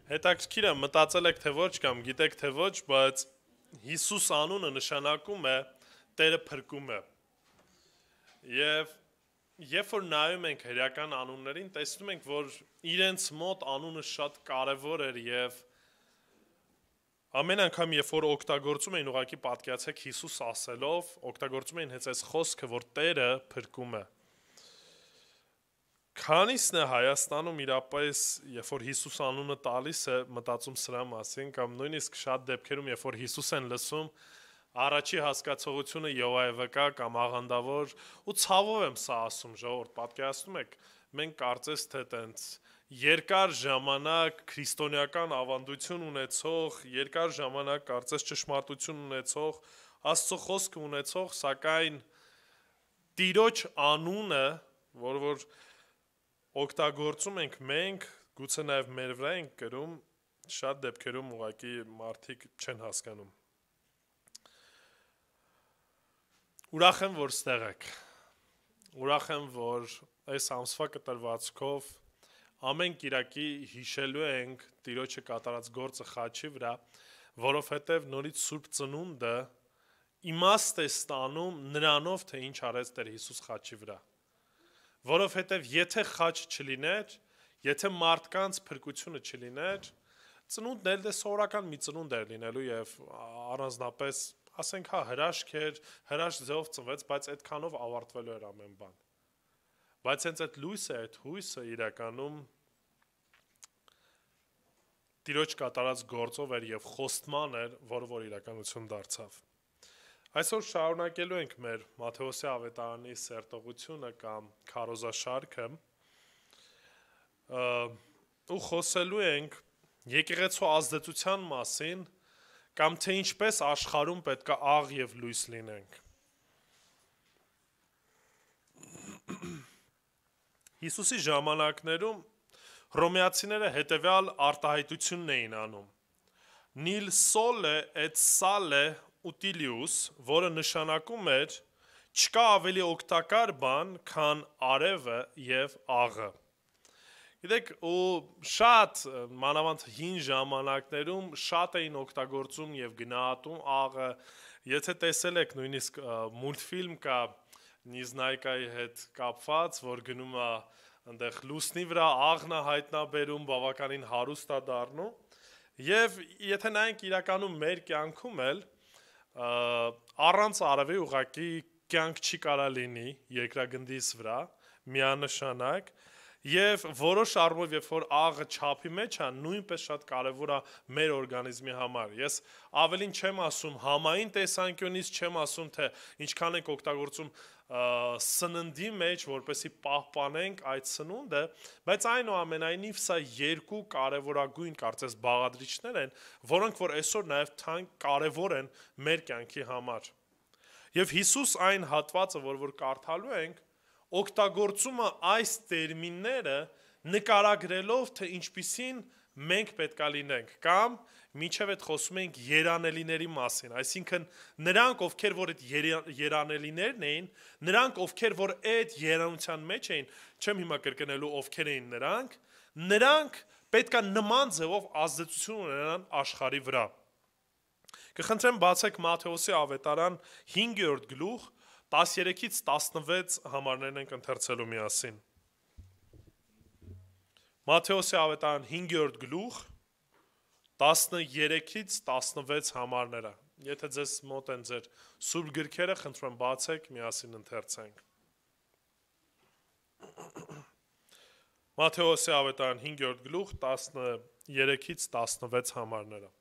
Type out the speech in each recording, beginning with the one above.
Հետաքրքիր է, մտածել եք թե ոչ կամ գիտեք թե ոչ, բայց Հիսուս անունը նշանակում է Տերը փրկում է։ Եվ երբ որ նայում ենք հրեական անուններին, տեսնում ենք, որ իրենց մոտ անունը շատ կարևոր էր եւ ամեն անգամ երբ որ օգտագործում էին, ուղղակի պատկերացեք Հիսուս ասելով, օգտագործում էին հենց այս խոսքը, որ Տերը փրկում է։ Քանիսն է Հայաստանում իրապես, երբ որ Հիսուս անունը տալիս է, մտածում սրա մասին, կամ նույնիսկ շատ դեպքերում, երբ որ Հիսուս են լսում, առաջի հասկացողությունը Յովայևկա կամ աղանդավոր, ու ցավով եմ սա ասում, ժողովուրդ, պատկերացնում եք, մենք կարծես թե տենց երկար ժամանակ քրիստոնեական ավանդություն ունեցող, երկար ժամանակ կարծես ճշմարտություն ունեցող, Աստծո խոսքը ունեցող, սակայն Տիրոջ անունը, որ օգտագործում ենք մենք, գուցե նաև մեր վրա ենք կրում, շատ դեպքերում ուղղակի մարդիկ չեն հասկանում։ Ուրախ եմ, որ ստեղ եք։ Ուրախ եմ, որ այս ամսվա կտրվածքով ամեն կիրակի հիշելու ենք Տիրոջը կատարած գործը խաչի վրա, որովհետև նորից Սուրբ Ծնունդը իմաստ է ստանում նրանով, թե ինչ արեց Տեր Հիսուս խաչի վրա։ Որովհետև եթե խաչ չլիներ, եթե մարդկանց փրկությունը չլիներ, ծնունդն էլ սովորական մի ծնունդ էր լինելու եւ առանձնապես, ասենք, հրաշք էր, հրաշք ձևով ծնվեց, բայց այդքանով ավարտվելու էր ամեն բան։ Բայց հենց այդ լույսը, այդ հույսը իրականում Տիրոջ կատարած գործով էր եւ խոստման էր, որ իրականություն դարձավ։ Այսօր շարունակելու ենք մեր Մատթեոսի ավետարանի սերտողությունը կամ քարոզաշարքը ու խոսելու ենք եկեղեցու ազդեցության մասին կամ թե ինչպես աշխարհում պետք է աղ եւ լույս լինենք։ Հիսուսի ժամանակներում հռոմեացիները հետևյալ արտահայտությունն էին անում. Nil sole et sale utilius, որը նշանակում էր չկա ավելի օգտակար բան, քան արևը եւ աղը։ Գիտեք, ու շատ մանավանդ հին ժամանակներում շատ էին օգտագործում եւ գնահատում աղը, եթե տեսել եք նույնիսկ մուլտֆիլմ կա Նիզնայկայի հետ կապված, որ գնում է այնտեղ լուսնի վրա աղն է հայտնաբերում, բավականին հարուստ է դառնում, եւ եթե նայենք իրականում մեր կյանքում էլ առանց արևի ուղղակի կյանք չի կարա լինի երկրագնդիս վրա, միանշանակ, եւ որոշ առումով, երբ որ աղը չափի մեջ է, նույնպես շատ կարեւոր է մեր օրգանիզմի համար։ Ես ավելին չեմ ասում համային տեսանկյունից, չեմ ասում, թե ինչքան ենք օգտագործում սննդի մեջ, որպեսզի պահպանենք այդ սնունդը, բայց այնուամենայնիվ սա երկու կարևորագույն կարծես բաղադրիչներ են, որոնք որ այսօր նաև կարևոր են մեր կյանքի համար։ Եվ Հիսուս այն հատվածը, որ կարդալու ենք, օգտագործում է այս տերմինները նկարագրելով, թե ինչպիսին մենք պետքա լինենք, կամ մինչև այդ խոսում ենք երանելիների մասին, այսինքն նրանք, ովքեր որ այդ երանելիներն էին, նրանք, ովքեր որ այդ երանության մեջ էին, չեմ հիմա կրկնելու ովքեր էին նրանք պետքա նման ձևով ազդեցություն ունենան աշխարհի վրա։ Կխնդրեմ բացեք Մատթեոսի ավետարան 5-րդ գլուխ 13-ից 16 համարներն ենք ընթերցելու միասին։ Մատթեոսի ավետարան 5-րդ գլուխ 13-ից 16 համարները։ Եթե ձեզ մոտ են ձեր սուրբ գրքերը, խնդրում եմ բացեք, միասին ընթերցենք։ Մատթեոսի ավետարան 5-րդ գլուխ 13-ից 16 համարները։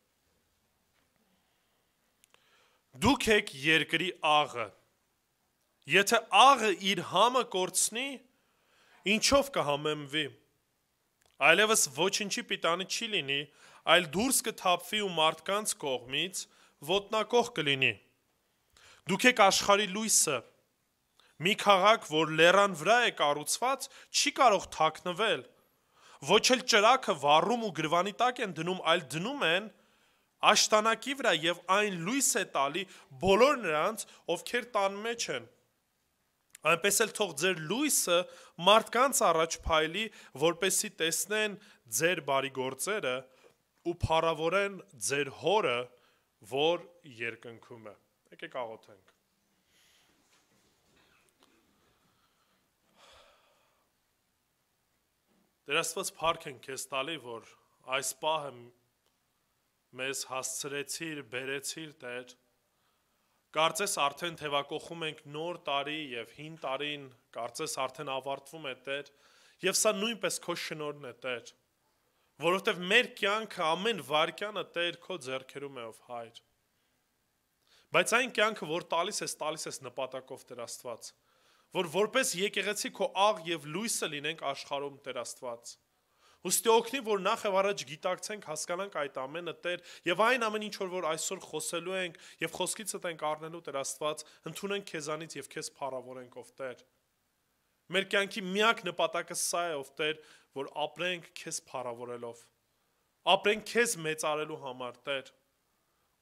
Դուք եք երկրի աղը։ Եթե աղը իր համը կորցնի, ինչով կհամեմվի։ Այլևս ոչինչի պիտանի չի լինի, այլ դուրս կթափվի ու մարդկանց կողմից ոտնակոխ կլինի։ Դուք եք աշխարհի լույսը։ Մի քաղաք, որ լեռան վրա է կառուցված, չի կարող թաքնվել։ Ոչ էլ ճրագը վառում ու գրվանի տակ են դնում, այլ դնում են աշտանակի վրա եւ այն լույս է տալի բոլոր նրանց, ովքեր տան մեջ են։ Այնպես էլ թող ձեր լույսը մարդկանց առաջ փայլի, որպեսզի տեսնեն ձեր բարի գործերը ու փառավորեն ձեր հորը, որ երկնքում է։ Եկեք աղոթենք։ Տեր Աստված, փառք ենք քեզ տալի, որ այս պահը մեզ հասցրեցիր, բերեցիր, Տեր։ Կարծես արդեն թևակողում ենք նոր տարի եւ հին տարին, կարծես արդեն ավարտվում է, Տեր, եւ սա նույնպես քո շնորհն է, Տեր, որովհետեւ մեր կյանքը ամեն վայրկյանը, Տեր, քո ձեռքերում է, ով Հայր։ Բայց այն կյանքը, որ տալիս ես նպատակով, Տեր Աստված, որ որպես եկեղեցի քո աղ եւ լույսը լինենք աշխարհում, Տեր Աստված։ Ուստի օգնի, որ նախ եւ առաջ գիտակցենք, հասկանանք այդ ամենը, Տեր, եւ այն ամեն ինչ որ այսօր խոսելու ենք եւ խոսքիցդ ենք առնելու, Տեր Աստված, ընդունենք քեզանից եւ քեզ փառավորենք, ով Տեր։ Մեր կյանքի միակ նպատակը սա է, ով Տեր, որ ապրենք քեզ փառավորելով։ Ապրենք քեզ մեծարելու համար, Տեր։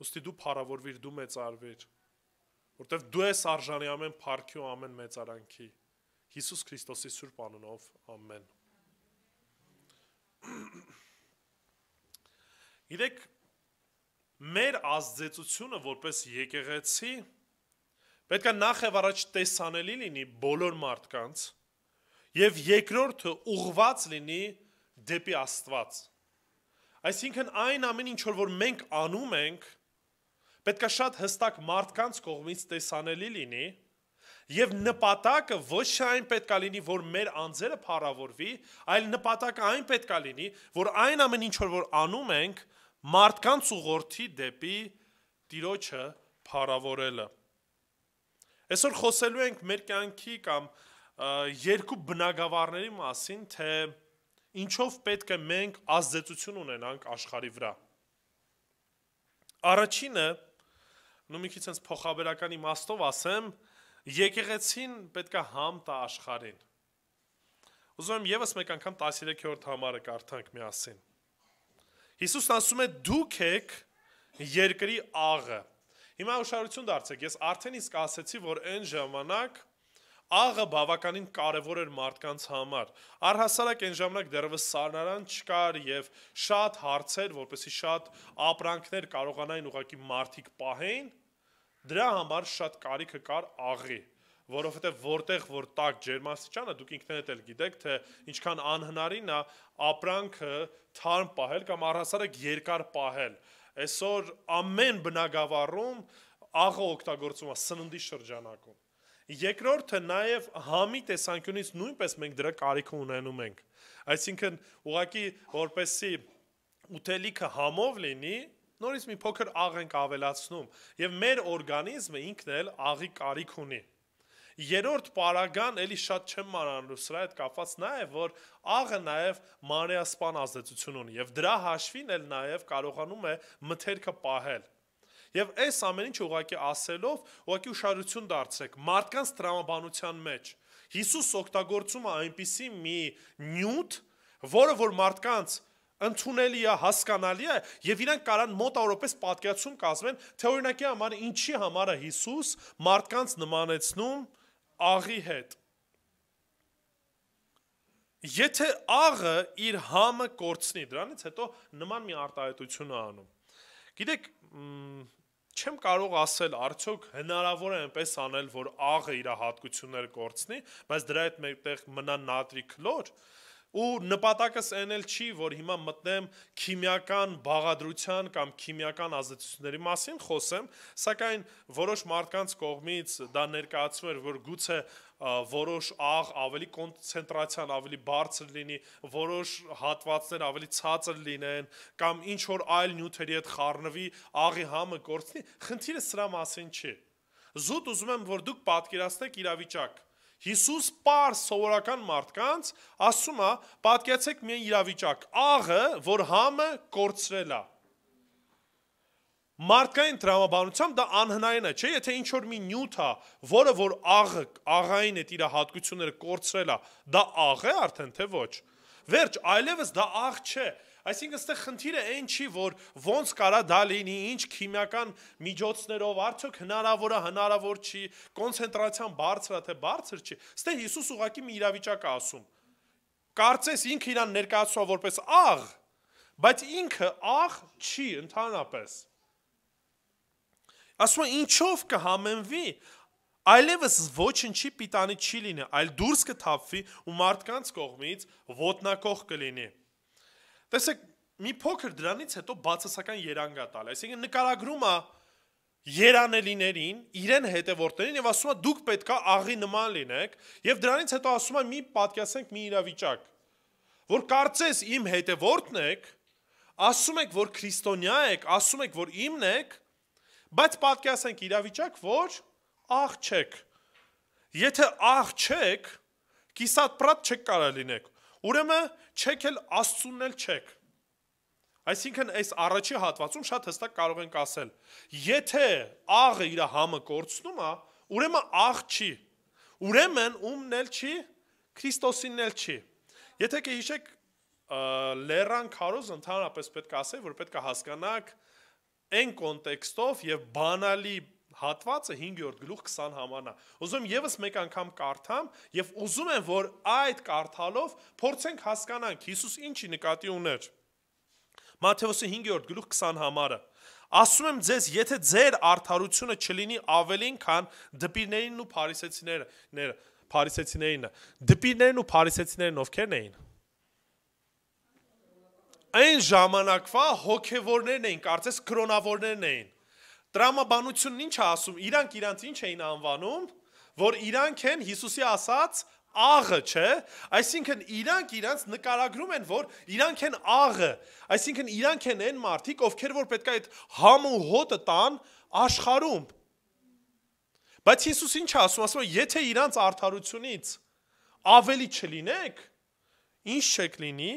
Ուստի դու փառավորվիր, դու մեծարվիր, որտեվ դու ես արժանի ամեն փառքի ու ամեն մեծարանքի։ Հիսուս Քրիստոսի սուրբ անունով, ամեն։ Գիտեք, մեր ազդեցությունը որպես եկեղեցի պետք է նախ եւ առաջ տեսանելի լինի բոլոր մարդկանց եւ երկրորդը ուղղված լինի դեպի Աստված։ Այսինքն այն ամեն ինչ որ մենք անում ենք պետք է շատ հստակ մարդկանց կողմից տեսանելի լինի եւ նպատակը ոչ այն պետք է լինի, որ մեր անձերը փառավորվի, այլ նպատակը այն պետք է լինի, որ այն ամեն ինչ որ անում ենք, մարդկանց ուղղորդի դեպի Տիրոջը փառավորելը։ Այսօր խոսելու ենք մեր կյանքի կամ երկու բնագավառների մասին, թե ինչով պետք է մենք ազդեցություն ունենանք աշխարհի վրա։ Առաջինը, մի քիչ sense փոխաբերական իմաստով ասեմ, եկեղեցին պետք է համ տա աշխարհին։ Ուզում եմ եւս մեկ անգամ 13-րդ համարը կարդանք միասին։ Հիսուսն ասում է՝ դուք եք երկրի աղը։ Հիմա ուշադրություն դարձեք, ես արդեն իսկ ասացի, որ այն ժամանակ աղը բավականին կարևոր էր մարդկանց համար։ Առհասարակ այն ժամանակ դեռևս սառնարան չկար եւ շատ հարցեր, որպեսզի շատ ապրանքներ կարողանային ուղղակի մարդիկ պահեին, դրա համար շատ կարիքը կար աղի, որովհետեւ որտեղ որ տաք ջերմաստիճանը, դուք ինքներդ էլ գիտեք, թե ինչքան անհնարին է ապրանքը թարմ պահել կամ առհասարակ երկար պահել։ Այսօր ամեն բնագավառում աղը օգտագործվում է սննդի շրջանակում։ Երկրորդը նաև համի տեսանկյունից նույնպես մենք դրա կարիքը ունենում ենք։ Այսինքն ուղղակի որպեսզի ուտելիքը համով լինի, նորից մի փոքր աղ ենք ավելացնում եւ մեր օրգանիզմը ինքն էլ աղի կարիք ունի։ Երրորդ պարագան էլի շատ չեմ մանրանում սրա հետ կապված նաև որ աղը նաև մանրեասպան ազդեցություն ունի եւ դրա հաշվին էլ նաև կարողանում է մթերքը պահել։ Եվ այս ամեն ինչ ուղղակի ասելով, ուղղակի ուշադրություն դարձրեք մարդկանց տրամաբանության մեջ։ Հիսուս օգտագործում է այնպիսի մի նյութ, որը որ մարդկանց ընդունելի է, հասկանալի է, եւ իրանք կարան մոտավորապես պատկերացում կազմեն, թե օրինակի համար ինչի համար է Հիսուս մարդկանց նմանեցնում աղի հետ։ Եթե աղը իր համը կորցնի, դրանից հետո նման մի արտահայտություն է անում։ Գիտեք, չեմ կարող ասել արդյոք հնարավոր է այնպես անել, որ աղը իր հատկությունները կորցնի, բայց դրա հետ մեկտեղ մնա նատրի քլոր, ու նպատակս այն էլ չի, որ հիմա մտնեմ քիմիական բաղադրության կամ քիմիական ազդեցությունների մասին խոսեմ, սակայն որոշ մարդկանց կողմից դա ներկայացվում էր, որ գուցե որոշ աղ ավելի կոնցենտրացիան ավելի բարձր լինի, որոշ հատվածներ ավելի ցածր լինեն, կամ ինչ որ այլ նյութերի հետ խառնվի, աղի համը կորցնի, խնդիրը սրա մասին չի։ Զուտ ուզում եմ, որ դուք պատկերացնեք իրավիճակ։ Հիսուս պարզ սովորական մարդկանց ասում է, պատկերացեք մի իրավիճակ, աղը, որ համը կորցրել է։ Մարդկային տրամաբանությամբ դա անհնարին է, չէ՞, եթե ինչ որ մի նյութ է, որը որ աղային այդ իր հատկությունները կորցրել է, դա աղ է արդեն թե ոչ։ Վերջ, այլևս դա աղ չէ, Այսինքն այստեղ խնդիրը այն չի, որ ոնց կարա դա լինի, ինչ քիմիական միջոցներով, արդյոք հնարավոր է, հնարավոր չի, կոնցենտրացիան բարձր է, թե բարձր չի։ Այստեղ Հիսուս ուղղակի մի իրավիճակ է ասում։ Կարծես ինքը իրան ներկայացնում է որպես աղ, բայց ինքը աղ չի ընդհանրապես։ Ասում է ինչով կհամեմվի, այլևս ոչինչի պիտանի չի լինի, այլ դուրս կթափվի ու մարդկանց կողմից ոտնակոխ կլինի։ Տեսեք, մի փոքր դրանից հետո բացասական երանգ է տալ, այսինքն նկարագրում է երանելիներին, իրեն հետևորդներին եւ ասում է դուք պետք է աղի նման լինեք եւ դրանից հետո ասում է մի պատկասենք մի իրավիճակ, որ կարծես իմ հետևորդն եք, ասում եք, որ քրիստոնյա եք, ասում եք, որ իմն եք, բայց պատկասենք իրավիճակ, որ աղ չեք։ Եթե աղ չեք, կիսատ-պրատ չեք կարա լինեք, ուրեմն չեք էլ Աստծունն էլ չեք։ Այսինքն այս առաջի հատվածում շատ հստակ կարող ենք ասել, եթե աղը իր համը կորցնում է, ուրեմն աղ չի, ուրեմն ումն էլ չի, Քրիստոսինն էլ չի։ Եթե կհիշեք Լեռան Քարոզ ընդհանրապես պետք է ասել, որ պետք է հասկանաք այն կոնտեքստով եւ բանալի հատվածը 5-րդ գլուխ 20 համարն է։ Ուզում եմ եւս մեկ անգամ կարդամ եւ ուզում եմ, որ այդ կարդալով փորձենք հասկանանք Հիսուս ինչի նկատի ուներ։ Մատթեոսի 5-րդ գլուխ 20 համարը։ Ասում եմ ձեզ, եթե ձեր արդարությունը չլինի ավելին, քան դպիրներինն ու փարիսեցիներինը, դպիրներն ու փարիսեցիներն ովքեր էին։ Այն ժամանակվա հոգևորներն էին, կարծես կրոնավորներն էին։ Տրամաբանությունն ինչ է ասում, իրանք ինչ էին անվանում, որ իրանք են Հիսուսի ասած աղը, չէ, այսինքն իրանք իրանց նկարագրում են, որ իրանք են աղը, այսինքն իրանք են այն մարդիկ, ովքեր որ պետք է այդ համը ու հոտը տան աշխարհում։ Բայց Հիսուս ինչ է ասում, եթե իրանց արդարությունից ավելի չլինեք, ինչ չեք լինի,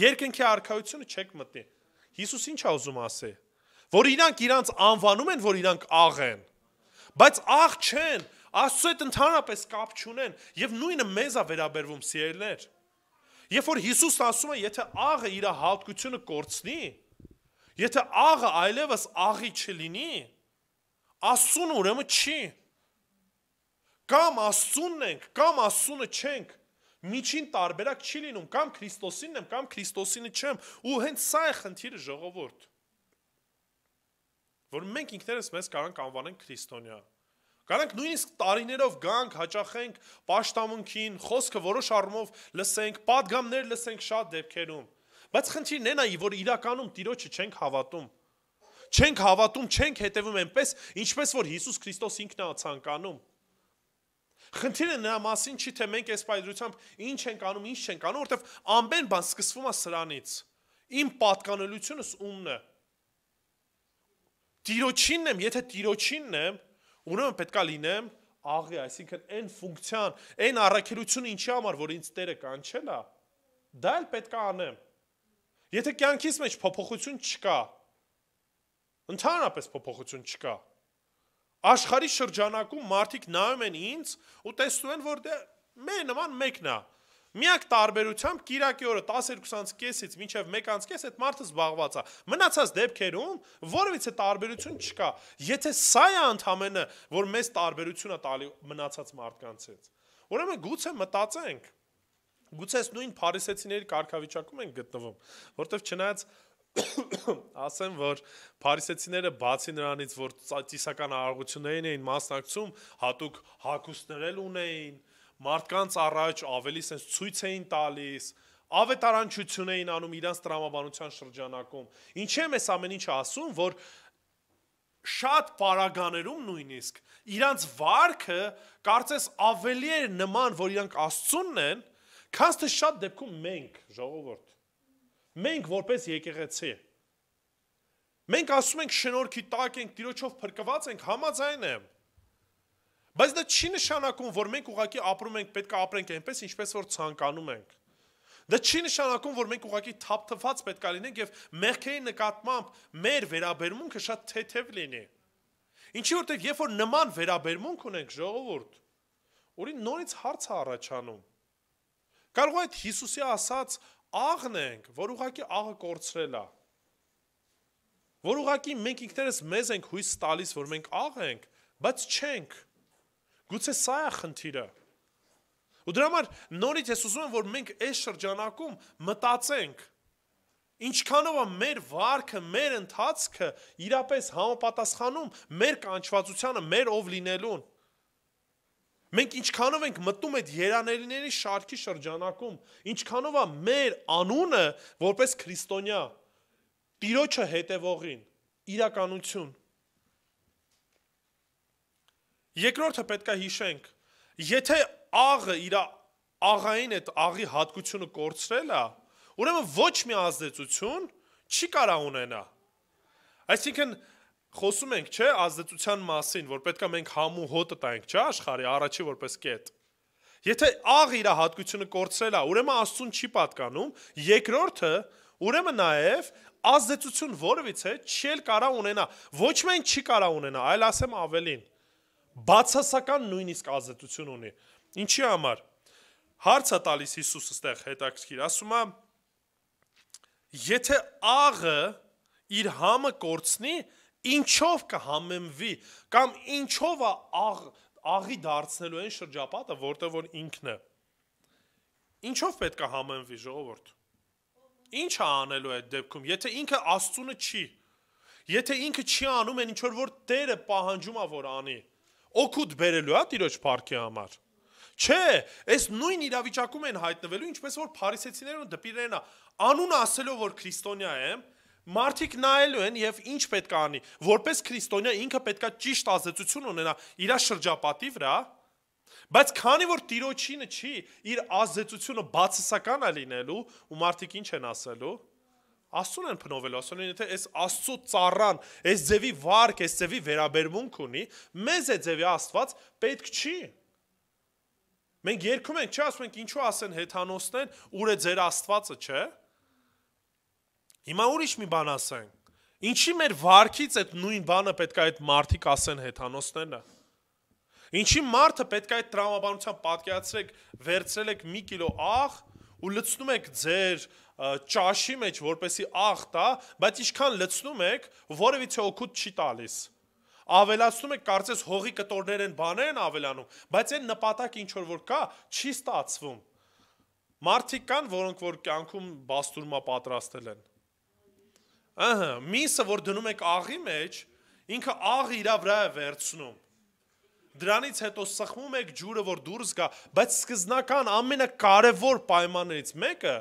երկնքի արքայությունը չեք մտնի։ Հիսուս ինչ է ուզում ասել, որ իրանք իրանց անվանում են, որ իրանք աղ են, բայց աղ չեն, Աստծո հետ ընդհանրապես կապ չունեն, եւ նույնը մեզ է վերաբերվում, սիրելիներ։ Երբ որ Հիսուսն ասում է, եթե աղը իր հատկությունը կորցնի, եթե աղը այլևս աղի չլինի, Աստծուն ուրեմն չի։ Կամ Աստծունն ենք, կամ Աստծունը չենք։ Միջին տարբերակ չի լինում, կամ Քրիստոսինն եմ, կամ Քրիստոսինը չեմ, ու հենց սա է խնդիրը, ժողովուրդ։ Որ մենք ինքներս մեզ կարանք անվանենք քրիստոնյա։ Կարանք նույնիսկ տարիներով գանք, հաճախենք պաշտամունքին, խոսքը որոշ առումով լսենք, պատգամներ լսենք շատ դեպքերում։ Բայց խնդիրն այն է, որ իրականում Տիրոջը չենք հավատում։ Չենք հավատում, չենք հետևում այնպես, ինչպես որ Հիսուս Քրիստոս ինքն է ցանկանում։ Խնդիրը նրա մասին չի, թե մենք այս պայծրությամբ ինչ ենք անում, ինչ չենք անում, որովհետև ամեն բան սկսվում է սրանից։ Իմ պատկանելությունս ումն է։ Տիրոջինն եմ, եթե Տիրոջինն եմ, ուրեմն պետք է լինեմ աղի, այսինքն այն ֆունկցիան, այն առաքելությունը ինչի համար, որ ինձ Տերը կանչել է, դա էլ պետք է անեմ։ Եթե կյանքիս մեջ փոփոխություն չկա, ընդհանրապես փոփոխություն չկա, աշխարհի շրջանակում մարդիկ նայում են ինձ ու տեսնում են, որ դե մեր նման մեկն է։ Միակ տարբերությամբ Կիրակի օրը 12:30-ից մինչև 1:30 այդ մարդը զբաղված է։ Մնացած դեպքերում որևիցե տարբերություն չկա։ Եթե սա է ընդամենը, որ մեզ տարբերություն է տալի մնացած մարդկանցից, ուրեմն գուցե մտածենք, գուցե նույն փարիսեցիների կարգավիճակում ենք գտնվում, որտեղ չնայած ասեմ, որ փարիսեցիները բացի նրանից, որ ծիսական արարողություններին էին մասնակցում, հատուկ հագուստներ ունեին, մարդկանց առաջ ավելի sense ցույց էին տալիս, ավետարանչություն էին անում իրանց տրամաբանության շրջանակում։ Ինչի՞ եմ այս ամեն ինչը ասում, որ շատ պարագաներում նույնիսկ իրանց վարքը կարծես ավելի էր նման, որ իրանք Աստծունն են, քան թե շատ դեպքում մենք, ժողովուրդ։ Մենք որպես եկեղեցի։ Մենք ասում ենք շնորհքի տակ ենք, Տիրոջով փրկված ենք, համաձայն եմ։ Բայց դա չի նշանակում, որ մենք ուղղակի ապրում ենք, պետք է ապրենք այնպես, ինչպես որ ցանկանում ենք։ Դա չի նշանակում, որ մենք ուղղակի թափթփած պետք է լինենք եւ մեղքերի նկատմամբ մեր վերաբերմունքը շատ թեթև լինի։ Ինչի որտեղ երբ որ նման վերաբերմունք ունենք, ժողովուրդ, ուրին նորից հարց է առաջանում։ Կարող է այդ Հիսուսի ասած աղն ենք, որ ուղղակի աղը կորցրել է։ Որ ուղղակի մենք ինքներս մեզ ենք հույս տալիս, որ մենք աղ ենք, բայց չենք։ Գուցե սա է խնդիրը։ Ու դրա համար նորից ես ուզում եմ, որ մենք այս շրջանակում մտածենք, ինչքանով է մեր վարքը, մեր ընթացքը իրապես համապատասխանում մեր կանչվածությանը, մեր ով լինելուն։ Մենք ինչքանով ենք մտնում այդ երանելիների շարքի շրջանակում, ինչքանով է մեր անունը որպես քրիստոնյա, Տիրոջը հետևողին, իրականություն։ Երկրորդը պետք է հիշենք, եթե աղը իր աղային այդ աղի հատկությունը կորցրել է, ուրեմն ոչ մի ազդեցություն չի կարող ունենա։ Այսինքն խոսում ենք, չէ, ազդեցության մասին, որ պետք է մենք համու հոտը տանք, չէ, աշխարհի առաջի որպես կետ։ Եթե աղը իր հատկությունը կորցրել է, ուրեմն Աստծուն չի պատկանում, երկրորդը, ուրեմն նաև ազդեցություն որևիցե չի կարող ունենա, ոչ միայն չի կարող ունենա, այլ ասեմ ավելին, բացասական նույնիսկ ազդեցություն ունի։ Ինչի համար։ Հարց է տալիս Հիսուսը ստեղ հետաքրքիր, ասում է, եթե աղը իր համը կորցնի, ինչով կհամեմվի, կամ ինչով է աղի դարձնելու այն շրջապատը, որտեղ որ ինքն է։ Ինչով պետք է համեմվի, ժողովուրդ։ Ինչ է անելու այդ դեպքում, եթե ինքը Աստծունը չի, եթե ինքը չի անում այն ինչ որ Տերը պահանջում է որ անի, օգուտ բերելու է Տիրոջ փառքի համար։ Չէ, այս նույն իրավիճակում են հայտնվելու, ինչպես որ փարիսեցիներն ու դպիրներն անունը ասելով որ քրիստոնյա եմ, մարդիկ նայելու են եւ ինչ պետք է անի, որպես քրիստոնյա ինքը պետք է ճիշտ ազդեցություն ունենա իր շրջապատի վրա, բայց քանի որ Տիրոջինը չի, իր ազդեցությունը բացասական է լինելու, ու մարդիկ ինչ են ասելու, Աստծուն են փնովելու, ասում են, եթե այս Աստծո ծառան, այս ձևի վարք, այս ձևի վերաբերմունք ունի, մեզ է ձևի Աստված պետք չի։ Մենք երգում ենք, չէ, ասում ենք, ինչու ասեն հեթանոսներն, ուր է ձեր Աստվածը, չէ։ Հիմա ուրիշ մի բան ասենք։ Ինչի մեր վարքից այդ նույն բանը պետք է այդ մարդիկ ասեն հեթանոսները։ Ինչի մարդը պետք է այդ տրամաբանությամբ պատկերացրեք, վերցրել եք մի կիլո աղ ու լցնում եք ձեր ճաշի մեջ, որպեսի աղ տա, բայց ինչքան լցնում եք, որևիցե օգուտ չի տալիս։ Ավելացնում եք, կարծես հողի կտորներ են, բաներ են ավելանում, բայց այն նպատակ ինչ որ կա, չի ստացվում։ Մարդիկ կան, որոնք որ կյանքում բաստուրմա պատրաստել են։ Ահա, միսը, որ դնում եք աղի մեջ, ինքը աղը իր վրա է վերցնում։ Դրանից հետո սխմում եք ջուրը, որ դուրս գա, բայց սկզբնական ամենակարևոր պայմաններից մեկը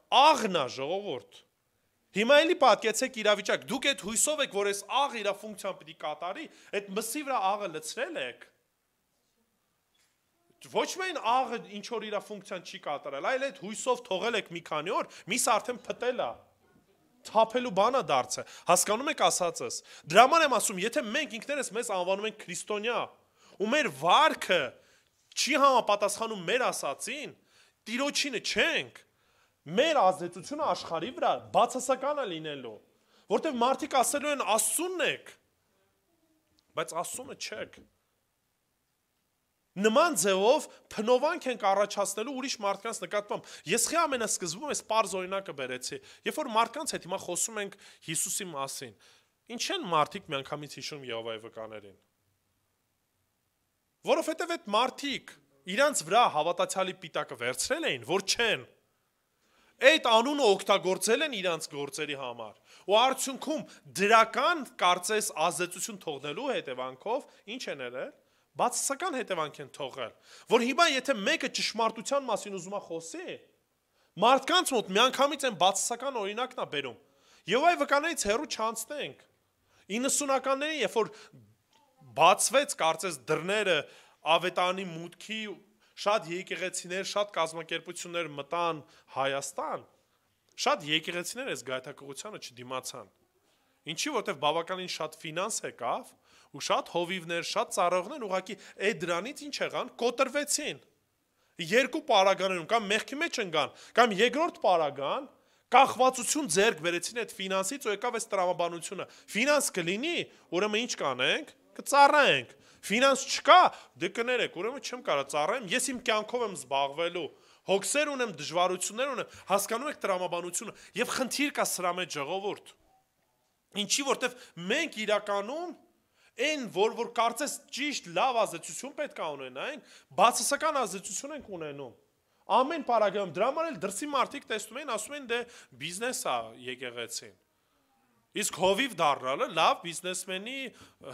աղն է, ժողովուրդ։ Հիմա էլի պատկեցեք իրավիճակ, դուք այդ հույսով եք, որ այս աղը իր ֆունկցիան պիտի կատարի, այդ մսի վրա աղը լցրել եք։ Ոչ միայն աղը ինչ որ իր ֆունկցիան չի կատարել, այլ այդ հույսով թողել եք մի քանի օր, միսը արդեն փտել է։ Թափելու բանա դարձը, հասկանում եք ասածս։ Դրա համար եմ ասում, եթե մենք ինքներս մեզ անվանում ենք քրիստոնյա, ու մեր վարքը չի համապատասխանում մեր ասածին, Տիրոջինը չենք, մեր ազդեցությունը աշխարհի վրա բացասական է լինելու, որտեղ մարդիկ ասելու են Աստծունն եք, բայց Աստծունը չեք։ Նման ձևով փնովանք ենք առաջացնելու ուրիշ մարդկանց նկատմամբ։ Ես խի ամենասկզբում այս պարզ օրինակը բերեցի, երբ որ մարդկանց հետ հիմա խոսում ենք Հիսուսի մասին, ինչ են մարդիկ միանգամից հիշում Եհովայի վկաներին։ Որովհետև այդ մարդիկ իրանց վրա հավատացյալի պիտակը վերցրել էին, որ չեն։ Այդ անունը օգտագործել են իրանց գործերի համար։ Ու արդյունքում դրական կարծես ազդեցություն թողնելու հետևանքով ինչ են եղել։ Բացասական հետևանք են թողել, որ հիմա եթե մեկը ճշմարտության մասին ուզում է խոսի, մարդկանց մոտ միանգամից են բացասական օրինակն է բերում։ Եվ այ վկաներից հեռու չանցնենք։ 90-ականներին, երբ որ բացվեց կարծես դռները ավետարանի մուտքի, շատ եկեղեցիներ, շատ կազմակերպություններ մտան Հայաստան, շատ եկեղեցիներ այս գայթակղությանը չդիմացան։ Ինչի, որտեղ բավականին շատ ֆինանս եկավ, ու շատ հովիվներ, շատ ծառողներ ուղղակի այդ դրանից ինչ եղան, կոտրվեցին։ Երկու պարագաներում կամ մեղքի մեջ ընկան, կամ երկրորդ պարագան կախվածություն ձեռք բերեցին այդ ֆինանսից ու եկավ այս տրամաբանությունը։ Ֆինանս կլինի, ուրեմն ինչ կանենք, կծառայենք։ Ֆինանս չկա, դե կներեք, ուրեմն չեմ կարող ծառայեմ, ես իմ կյանքով եմ զբաղվելու։ Հոգսեր ունեմ, դժվարություններ ունեմ, հասկանում եք տրամաբանությունը եւ խնդիր կա սրա մեջ ժողովուրդ։ Ինչի որտեվ մենք իրականում այն որ կարծես ճիշտ լավ ազդեցություն պետք է ունենայինք, բացասական ազդեցություն ենք ունենում։ Ամեն պարագայում դրա համար էլ դրսի մարդիկ տեսնում են, ասում են դե բիզնես է եկեղեցին։ Իսկ հովիվ դառնալը լավ բիզնեսմենի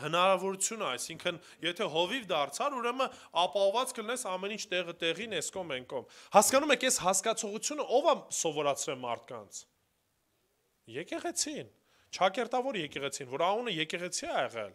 հնարավորություն է, այսինքն եթե հովիվ դարձար, ուրեմն ապահովված կլինես ամեն ինչ տեղը տեղին էսկոմ ենկոմ։ Հասկանում եք, այս հասկացողությունը ով է սովորացրել մարդկանց։ Եկեղեցին, ճակերտավոր եկեղեցին, որ անունը եկեղեցի է եղել։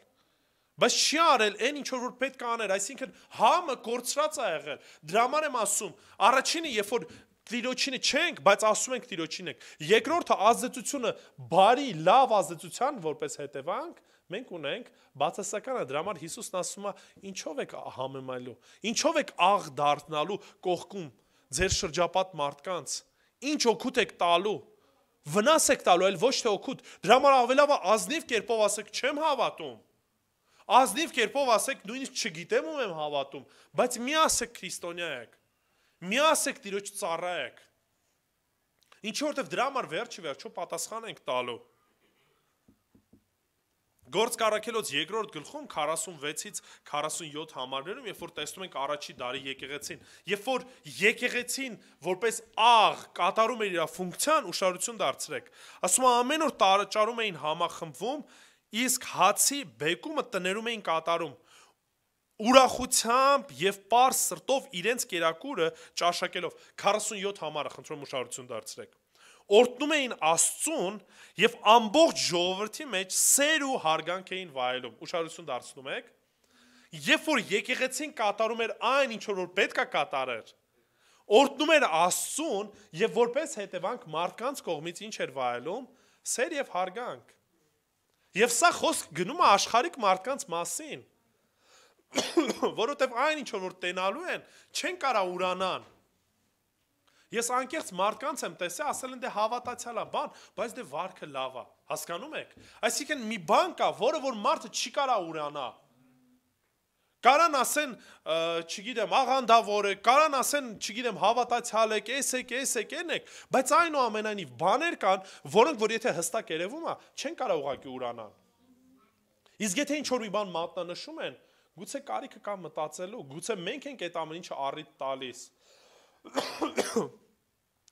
Բայց չի արել այն ինչ որ պետք է աներ, այսինքն համը կորցրած է եղել։ Դրա համար եմ ասում, առաջինը երբ որ Տիրոջինը չենք, բայց ասում ենք Տիրոջին ենք։ Երկրորդը ազդեցությունը բարի, լավ ազդեցության որպես հետևանք մենք ունենք բացասականը։ Դրա համար Հիսուսն ասում է, ինչով եք համեմալու, ինչով եք աղ դառնալու կողքում ձեր շրջապատ մարդկանց, ինչ օգուտ եք տալու, վնաս եք տալու, այլ ոչ թե օգուտ։ Դրա համար ավելավ ազնիվ կերպով ասեք, չեմ հավատում։ Ազնիվ կերպով ասեք, նույնիսկ չգիտեմ ում եմ հավատում, բայց մի ասեք քրիստոնյա եք։ Մի ասեք Տիրոջ ծառա եք։ Ինչի որտեվ դրա համար վերջը պատասխան ենք տալու։ Գործք առաքելոց 2-րդ գլխում 46-ից 47 համարներում, երբ որ տեսնում ենք առաջի դարի եկեղեցին, երբ որ եկեղեցին որպես աղ կատարում էր իր ֆունկցիան, ուշադրություն դարձրեք։ Ասում է ամեն օր տարաճարում էին համախմբվում, իսկ հացի բեկումը տներում էին կատարում։ Ուրախությամբ եւ պարզ սրտով իրենց կերակուրը ճաշակելով 47 համարը խնդրում ուշադրություն դարձրեք։ Օրհնում էին Աստծուն եւ ամբողջ ժողովրդի մեջ սեր ու հարգանք էին վայելում։ Ուշադրություն դարձնում եք։ Երբ որ եկեղեցին կատարում էր այն ինչ որ պետք է կատարեր, օրհնում էր Աստծուն եւ որպես հետևանք մարդկանց կողմից ինչ էր վայելում, սեր եւ հարգանք։ Եվ սա խոսք գնում է աշխարհիկ մարդկանց մասին, որովհետև այն ինչ որ տենալու են, չեն կարա ուրանան։ Ես անկեղծ մարդկանց եմ տեսել, ասել են դե հավատացյալ է բան, բայց դե վարքը լավ է, հասկանում եք։ Այսինքն մի բան կա, որը որ մարդը չի կարա ուրանա։ Կարան ասեն, չգիտեմ, աղանդավոր է, կարան ասեն, չգիտեմ, հավատացյալ եք, եք, եք, բայց այնուամենայնիվ բաներ կան, որոնք որ եթե հստակ երևում է, չեն կարա ուղղակի ուրանալ։ Իսկ եթե ինչ որ մի բան մատնանշում են, գուցե կարիքը կա մտածելու, գուցե մենք ենք այդ ամեն ինչը առիթ տալիս։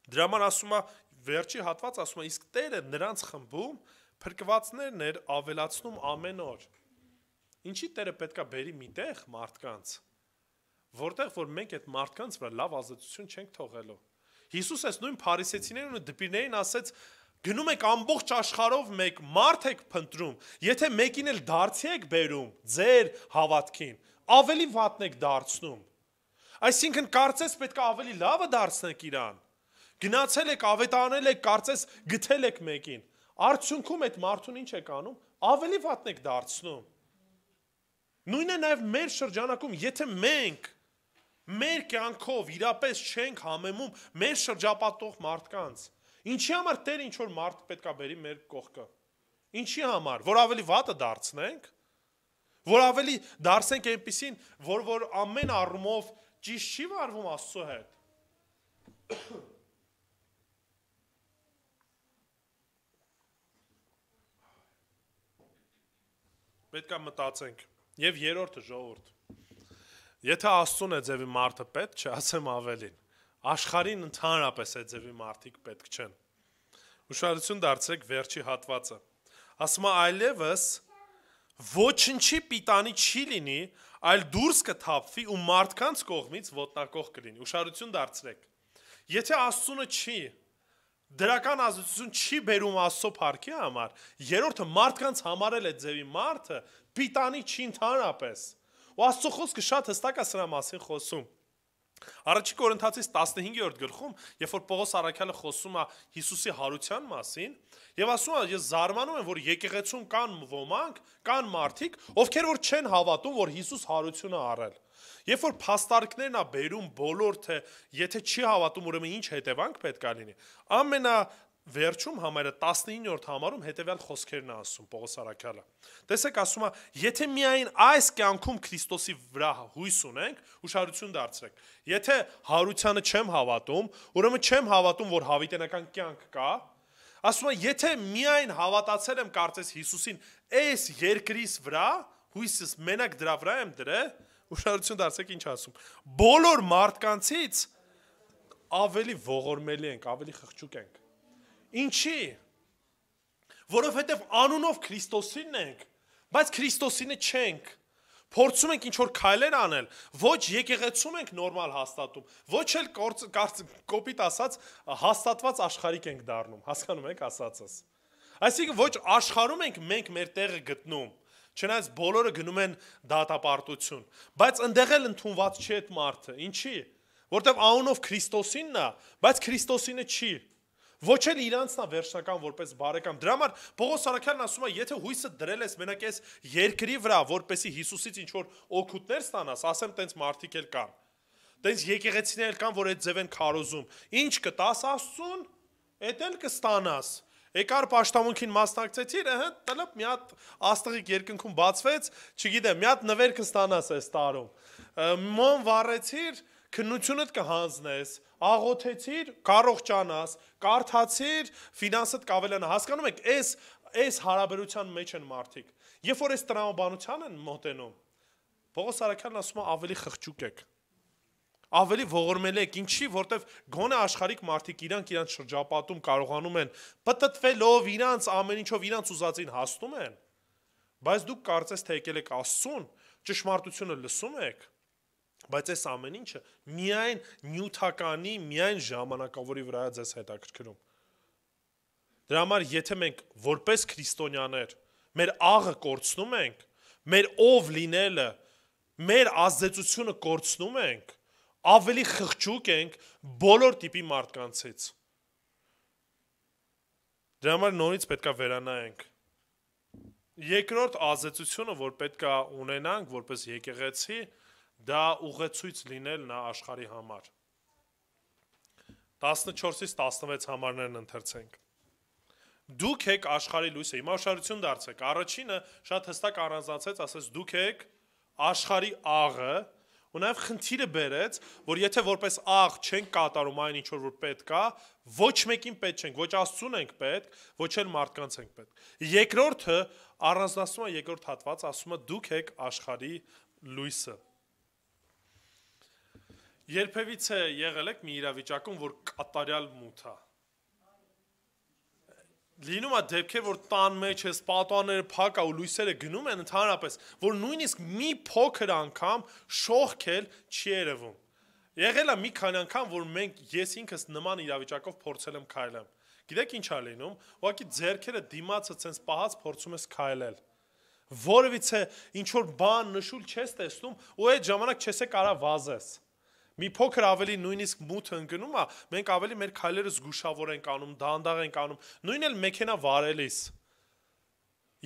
Դրա համար ասում է, վերջի հատված ասում է, իսկ Տերը նրանց խմբում փրկվածներն էր ավելացնում ամեն օր։ Ինչի Տերը պետքա բերի միտեղ մարդկանց, որտեղ որ մենք այդ մարդկանց վրա լավ ազդեցություն չենք թողելու։ Հիսուս այս նույն փարիսեցիներին ու դպիրներին ասեց, գնում եք ամբողջ աշխարհով մեկ մարդ եք փնտրում, եթե մեկին էլ դարձի եք բերում ձեր հավատքին, ավելի վատն եք դարձնում։ Այսինքն կարծես պետք է ավելի լավը դարձնեք իրան։ Գնացել եք, ավետանել եք, կարծես գտել եք մեկին։ Արդյունքում այդ մարդուն ինչ եք անում, ավելի վատն եք դարձնում։ Նույնն է նաև մեր շրջանակում, եթե մենք մեր կյանքով իրապես չենք համեմում մեր շրջապատող մարդկանց, ինչի համար Տեր ինչ որ մարդ պետք է բերի մեր կողքը։ Ինչի համար, որ ավելի վատը դարձնենք, որ ավելի դարձնենք այնպիսին, որ ամեն առումով ճիշտ չի վարվում Աստծո հետ։ Պետք է մտածենք։ Եվ երրորդը ժողովուրդ։ Եթե Աստծուն է ձևի մարդը պետք չէ, ասեմ ավելին։ Աշխարհին ընդհանրապես է ձևի մարդիկ պետք չեն։ Ուշադրություն դարձրեք վերջի հատվածը։ Ասում է այլևս ոչնչի պիտանի չի լինի, այլ դուրս կթափվի ու մարդկանց կողմից ոտնակող կլինի։ Ուշադրություն դարձրեք։ Եթե Աստծունը չի, դրական ազդեցություն չի բերում Աստծո փառքի համար, երրորդը մարդկանց համարել է ձևի մարդը պիտանի չի ընդհանրապես։ Ու Աստծո խոսքը շատ հստակ է սրա մասին խոսում։ Առաջի Կորինթացիս 15-րդ գլխում, երբ որ Պողոս առաքյալը խոսում է Հիսուսի հարության մասին, եւ ասում է, ես զարմանում եմ, որ եկեղեցում կան ոմանք, կան մարդիկ, ովքեր որ չեն հավատում, որ Հիսուս հարություն է առել։ Երբ որ փաստարկներն է բերում բոլոր թե եթե չի հավատում, ուրեմն ինչ հետևանք պետք է լինի։ վերջում համարը 19-րդ համարում հետևյալ խոսքերն է ասում Պողոս Արաքյալը։ Տեսեք, ասում է, եթե միայն այս կյանքում Քրիստոսի վրա հույս ունենք, ուշադրություն դարձրեք։ Եթե հարությանը չեմ հավատում, ուրեմն չեմ հավատում, որ հավիտենական կյանք կա։ Ասում է, եթե միայն հավատացել եմ կարծես Հիսուսին այս երկրից վրա, հույսս մենակ դրա վրա եմ դրել, ուշադրություն դարձրեք ինչ ասում։ Բոլոր մարդկանցից ավելի ողորմելի ենք, ավելի խղճուկ ենք։ Ինչի՞։ Որովհետև անունով Քրիստոսինն ենք, բայց Քրիստոսինը չենք։ Փորձում ենք ինչ-որ քայլեր անել, ոչ եկեղեցում ենք նորմալ հաստատում, ոչ էլ կոպիտ ասած հաստատված աշխարհիկ ենք դառնում, հասկանում եք ասածս։ Այսինքն ոչ աշխարհում ենք մենք մեր տեղը գտնում, չնայած բոլորը գնում են դատապարտություն, բայց ընդեղ էլ ընդունված չի այդ մարդը, ինչի՞։ Որտեվ անունով Քրիստոսինն է, բայց Քրիստոսինը չի։ Ոչ էլ իրանցն է վերջնական որպես բարեկամ։ Դրա համար Պողոս Արաքյալն ասում է, եթե հույսը դրել ես մենակ այս երկրի վրա, որպեսի Հիսուսից ինչ-որ օգուտներ ստանաս, ասեմ, տենց մարդիկ էլ կան։ Տենց եկեղեցիներ կան, որ այդ ձև են քարոզում։ Ինչ կտաս Աստծուն, էդ էլ կստանաս։ Եկար պաշտամունքին մասնակցեցիր, տլպ մի հատ աստղիկ երկնքում բացվեց, չգիտեմ, մի հատ նվեր կստանաս այս տարում։ Մոմ վառեցիր, քննությունդ կհանձնես, աղոթեցիր, կարողջանաս, կարդացիր, ֆինանսդ կավելանա, հասկանում եք, այս հարաբերության մեջ են մարդիկ։ Երբ որ այս տրամաբանության են մոտենում, Պողոս Արաքյալն ասում է ավելի խղճուկ եք, ավելի ողորմելի եք, ինչի, որտեվ գոնե աշխարհիկ մարդիկ իրանք շրջապատում կարողանում են պտտվելով իրանց ամեն ինչով իրանց ուզածին հասնում են, բայց դուք կարծես թե եկել եք Աստծուն, ճշմարտությունը լսում եք, բայց այս ամեն ինչը միայն նյութականի, միայն ժամանակավորի վրա է ձեզ հետաքրքրում։ Դրա համար եթե մենք որպես քրիստոնյաներ մեր աղը կորցնում ենք, մեր ով լինելը, մեր ազդեցությունը կորցնում ենք, ավելի խղճուկ ենք բոլոր տիպի մարդկանցից։ Դրա համար նորից պետք է վերանայենք։ Երկրորդ ազդեցությունը, որ պետք է ունենանք որպես եկեղեցի, դա ուղեցույց լինելն է աշխարհի համար։ 14-ից 16 համարներն ընթերցենք։ Դուք եք աշխարհի լույսը, հիմա ուշադրություն դարձրեք, առաջինը շատ հստակ առանձնացեց, ասես դուք եք աշխարհի աղը, ու նաև խնդիրը բերեց, որ եթե որպես աղ չենք կատարում այն ինչ որ պետք է, ոչ մեկին պետք չենք, ոչ Աստծուն ենք պետք, ոչ էլ մարդկանց ենք պետք։ Երկրորդը առանձնացնում է երկրորդ հատված, ասում է դուք եք աշխարհի լույսը։ Երբևիցե եղել եք մի իրավիճակում, որ կատարյալ մութ է։ Լինում է դեպքեր, որ տան մեջ ես պատուհանները փակ է ու լույսերը գնում են ընդհանրապես, որ նույնիսկ մի փոքր անգամ շողքել չի երևում։ Եղել է մի քանի անգամ, որ ես ինքս նման իրավիճակով փորձել եմ քայլել։ Գիտեք ինչ է լինում, ուղղակի ձեռքերը դիմացը ցենց պահած փորձում ես քայլել։ Որևիցե ինչ որ բան նշուլ չես տեսնում ու այդ ժամանակ չես կարա վազես։ Մի փոքր ավելի նույնիսկ մութ ընկնում է, մենք ավելի մեր քայլերը զգուշավոր ենք անում, դանդաղ ենք անում, նույն էլ մեքենա վարելիս։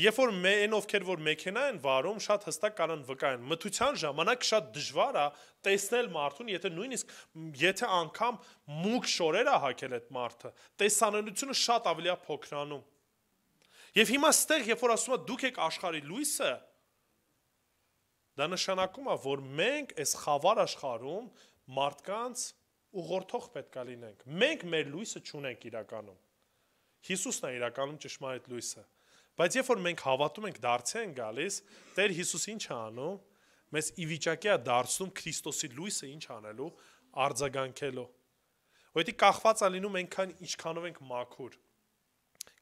Երբ որ այն ովքեր որ մեքենա են վարում, շատ հստակ կանան վկայեն, մթության ժամանակ շատ դժվար է տեսնել մարդուն, եթե անգամ մուգ շորեր է հագել այդ մարդը, տեսանելիությունը շատ ավելի է փոքրանում։ Եվ հիմա ստեղ, երբ որ ասում է դուք եք աշխարհի լույսը, դա նշանակում է, որ մենք այս խավար աշխարհում մարդկանց ուղղորդող պետք է լինենք։ Մենք մեր լույսը չունենք իրականում։ Հիսուսն է իրականում ճշմարիտ լույսը։ Բայց երբ որ մենք հավատում ենք դարձի են գալիս, Տեր Հիսուս ինչ է անում, մեզ ի վիճակի է դարձնում Քրիստոսի լույսը ինչ անելու, արձագանքելու։ Որտի կախված է լինում այնքան ինչքանով ենք մաքուր։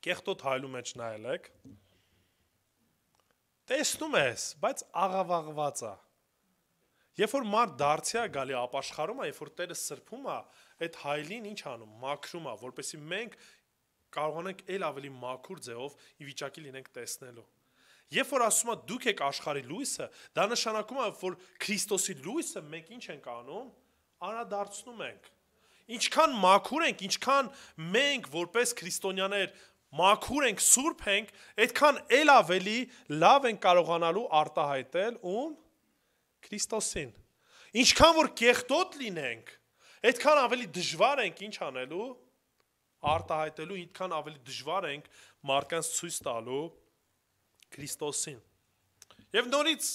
Կեղտոտ հայլու մեջ նայել եք։ Տեսնում ես, բայց աղավաղված է։ Երբ որ մարդ դարձի է գալի ապաշխարում է, երբ որ Տերը սրբում է, այդ հայլին ինչ անում, մաքրում է, որպեսզի մենք կարողանանք ել ավելի մաքուր ձևով ի վիճակի լինենք տեսնելու։ Երբ որ ասում է դուք եք աշխարհի լույսը, դա նշանակում է, որ Քրիստոսի լույսը մենք ինչ ենք անում, անդրադարձնում ենք։ Ինչքան մաքուր ենք, ինչքան մենք որպես քրիստոնյաներ մաքուր ենք, սուրբ ենք, այդքան ել ավելի լավ ենք կարողանալու արտահայտել ում Քրիստոսին։ Ինչքան որ կեղտոտ լինենք, այդքան ավելի դժվար ենք ինչ անելու արտահայտելու, ինչքան ավելի դժվար ենք մարդկանց ցույց տալու Քրիստոսին։ Եվ նորից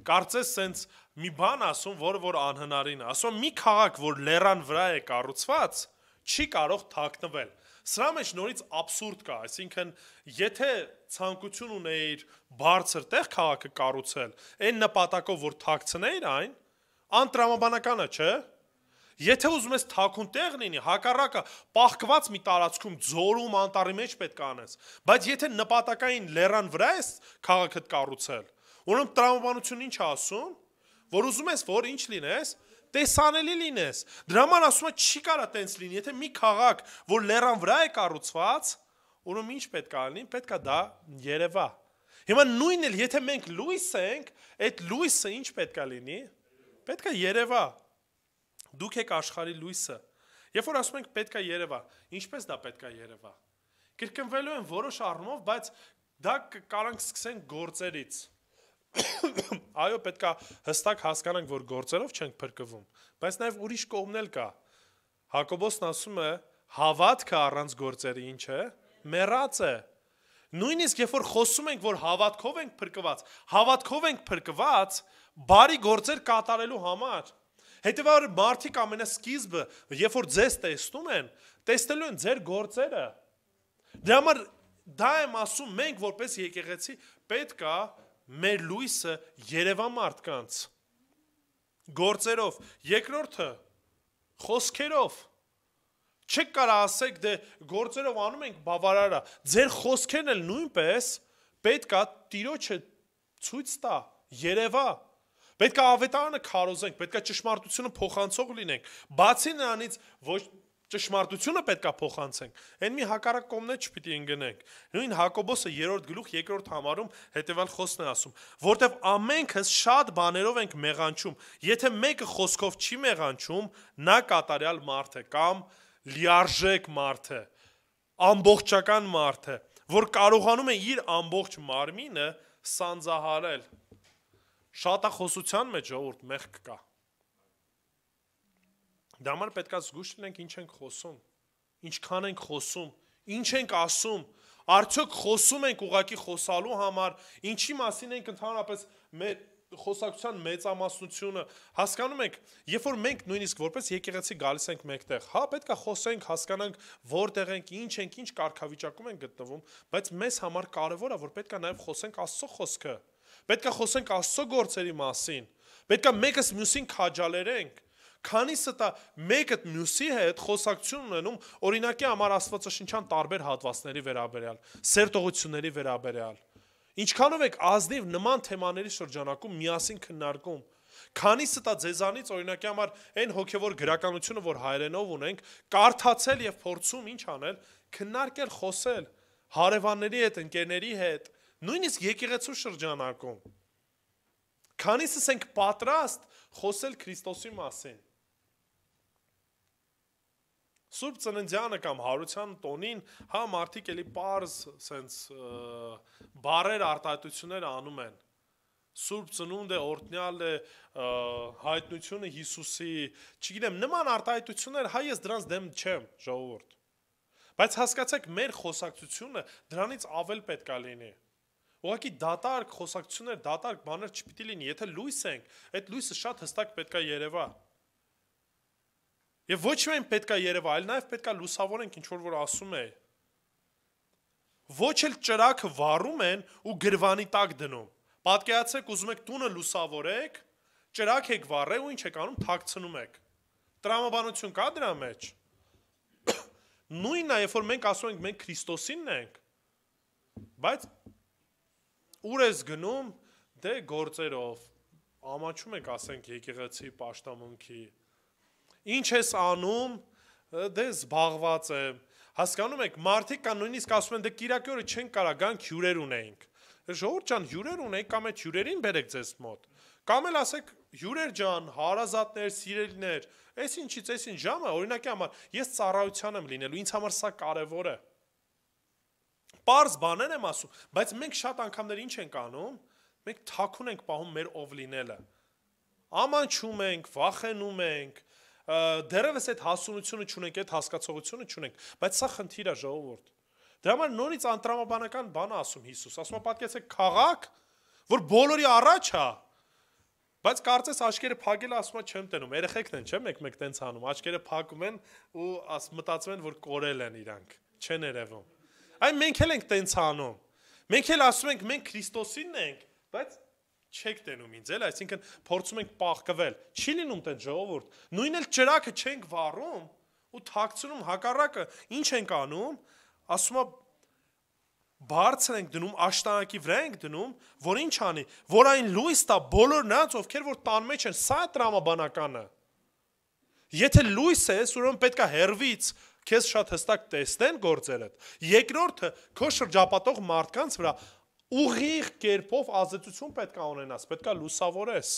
կարծես սենց մի բան ասում, որ անհնարին է, ասում մի քաղաք, որ լեռան վրա է կառուցված, չի կարող թաքնվել։ Սրա մեջ նորից աբսուրդ կա, այսինքն եթե ցանկություն ունեիր բարձր տեղ քաղաքը կառուցել, այն նպատակով որ թաքցնեիր այն, անտրամաբանական է, չէ՞։ Եթե ուզում ես թաքուն տեղ լինի, հակառակը պահկված մի տարածքում ձորում անտառի մեջ պետք է անես, բայց եթե նպատակային լեռան վրա ես քաղաքդ կառուցել, ուրեմն տրամաբանությունը ինչ է ասում, որ ուզում ես որ ինչ լինես, տեսանելի լինես։ Դրա համար ասում է չի կարա տենց լինի, եթե մի քաղաք, որ լեռան վրա է կառուցված, ուրեմն ինչ պետք է լինի, պետք է դա երևա։ Հիմա նույնն էլ եթե մենք լույս ենք, այդ լույսը ինչ պետք է լինի, պետք է երևա։ Դուք եք աշխարհի լույսը։ Երբ որ ասում ենք պետք է երևա, ինչպես դա պետք է երևա։ Կրկնվելու են որոշ առումով, բայց դա կարանք սկսենք գործերից։ Այո, պետք է հստակ հասկանանք, որ գործերով չենք փրկվում, բայց նաև ուրիշ կողմն էլ կա։ Հակոբոսն ասում է, հավատքը առանց գործերի ինչ է, մեռած է։ Նույնիսկ երբ որ խոսում ենք, որ հավատքով ենք փրկված, բարի գործեր կատարելու համար։ Հետևաբար մարդիկ ամենասկիզբը, երբ որ ձեզ տեսնում են, տեսնելու են ձեր գործերը։ Դրա համար դա եմ ասում, մենք որպես եկեղեցի պետք է մեր լույսը երևա մարդկանց գործերով, երկրորդը խոսքերով։ Չեք կարող ասեք դե գործերով անում ենք բավարար է, ձեր խոսքերն էլ նույնպես պետք է Տիրոջը ցույց տա, երևա։ Պետք է ավետարանը քարոզենք, պետք է ճշմարտությունը փոխանցող լինենք։ Բացի նրանից ոչ ճշմարտությունը պետք է փոխանցենք։ Այն մի հակառակ կողմն է չպիտի ընկնենք։ Նույն Հակոբոսը 3-րդ գլուխ 2-րդ համարում հետևյալ խոսքն է ասում, որտեվ ամենքս շատ բաներով ենք մեղանչում։ Եթե մեկը խոսքով չի մեղանչում, նա կատարյալ մարդ է կամ լիարժեք մարդ է, ամբողջական մարդ է, որ կարողանում է իր ամբողջ մարմինը սանձահարել։ Շատախոսության մեջ ժողովուրդ մեղք կա։ Դա համար պետք է զգույշ լինենք ինչ ենք խոսում, ինչքան ենք խոսում, ինչ ենք ասում, արդյոք խոսում ենք ուղղակի խոսալու համար, ինչի մասին ենք ընդհանրապես մեր խոսակցության մեծամասնությունը, հասկանում եք, երբ որ մենք նույնիսկ որպես եկեղեցի գալիս ենք մեկտեղ, հա, պետք է խոսենք, հասկանանք որտեղ ենք, ինչ կարգավիճակում ենք գտնվում, բայց մեզ համար կարևոր է, որ պետք է նաև խոսենք Աստծո խոսքը, պետք է խոսենք Աստծո գործերի մասին, պետք է մեկս մյուսին քաջալերենք, քանիսը դա մեկը մյուսի հետ խոսակցություն ունենում, օրինակի համար աստվածաշնչյան տարբեր հատվածների վերաբերյալ, սերտողությունների վերաբերյալ։ Ինչքանով եք ազնիվ նման թեմաների շրջանակում միասին քննարկում, քանիսը դա ձեզանից օրինակի համար այն հոգևոր գրականությունը, որ հայերենով ունենք, կարդացել եւ փորձում ինչ անել, քննարկել, խոսել հարևանների հետ, ընկերների հետ, նույնիսկ եկեղեցու շրջանակում։ Քանիսս ենք պատրաստ խոսել Քրիստոսի մասին։ Սուրբ ծննդյանը կամ հարության տոնին, հա, մարդիկ էլի պարզ սենց բարեր արտահայտություններ անում են։ Սուրբ ծնունդ է, օրհնյալ է, հայտնությունը Հիսուսի, չգիտեմ, նման արտահայտություններ, հա, ես դրանց դեմ չեմ, ժողովուրդ։ Բայց հասկացեք, մեր խոսակցությունը դրանից ավել պետք է լինի։ Ուղղակի դատարկ խոսակցություններ, դատարկ բաներ չպիտի լինի, եթե լույս ենք, այդ լույսը շատ հստակ պետք է երևա։ Եվ ոչ միայն պետք է երևա, այլ նաև պետք է լուսավորենք ինչ որ ասում է։ Ոչ էլ ճրագը վառում են ու գրվանի տակ դնում։ Պատկերացրեք, ուզում եք տունը լուսավորեք, ճրագ եք վառել ու ինչ եք անում, թաքցնում եք։ Տրամաբանություն կա դրա մեջ։ Նույնն է, երբ որ մենք ասում ենք մենք Քրիստոսինն ենք, բայց ուր ես գնում, դե գործերով, ամաչում եք, ասենք, եկեղեցի պաշտամունքի, ինչ ես անում, դե զբաղված եմ, հասկանում եք, մարդիկ կան նույնիսկ ասում են, դե կիրակի օրը չենք կարա գանք հյուրեր ունեինք, ժողովուրդ ջան, հյուրեր ունեինք, կամ այդ հյուրերին բերեք ձեզ մոտ, կամ էլ ասեք, հյուրեր ջան, հարազատներ, սիրելիներ, այս ինչից, այս ինչ ժամը, օրինակի համար, ես ծառայության եմ լինելու, ինձ համար սա կարևոր է։ Պարզ բաներ եմ ասում, բայց մենք շատ անգամներ ինչ ենք անում, մենք թաքուն ենք պահում մեր ով լինելը։ Ամանչում ենք, վախենում ենք, դերևս այդ հասունությունը չունենք, այդ հասկացողությունը չունենք, բայց սա խնդիր է ժողովուրդ։ Դրա համար նորից անտրամաբանական բան ասում Հիսուս, ասում է պատկերացեք քաղաք, որ բոլորի առաջ է, բայց կարծես աչքերը փակելը ասում է չեմ տենում, երեխեքն են, չէ՞, մեկ-մեկ տենց անում, աչքերը փակում են ու մտածում են, որ կորել են իրանք, չեն երևում։ Այն մենք էլ ենք տենց անում։ Մենք էլ ասում ենք, մենք Քրիստոսինն ենք, բայց չեք տենում ինձ էլ, այսինքն փորձում ենք պաղկվել։ Չի լինում տենց ժողովուրդ։ Նույն էլ ճրակը չենք վառում ու թաքցնում հակառակը, ինչ ենք անում, ասում է բարձր ենք դնում, աշտանակի վրա ենք դնում, որ ինչ անի, որ այն լույս տա բոլոր նրանց, ովքեր որ տան մեջ են, սա է տրամաբանականը։ Եթե լույս ես, ուրեմն պետք է հեռվից քեզ շատ հստակ տեսնեն գործերդ։ Երկրորդը, քո շրջապատող մարդկանց վրա ուղիղ կերպով ազդեցություն պետք է ունենաս, պետք է լուսավորես։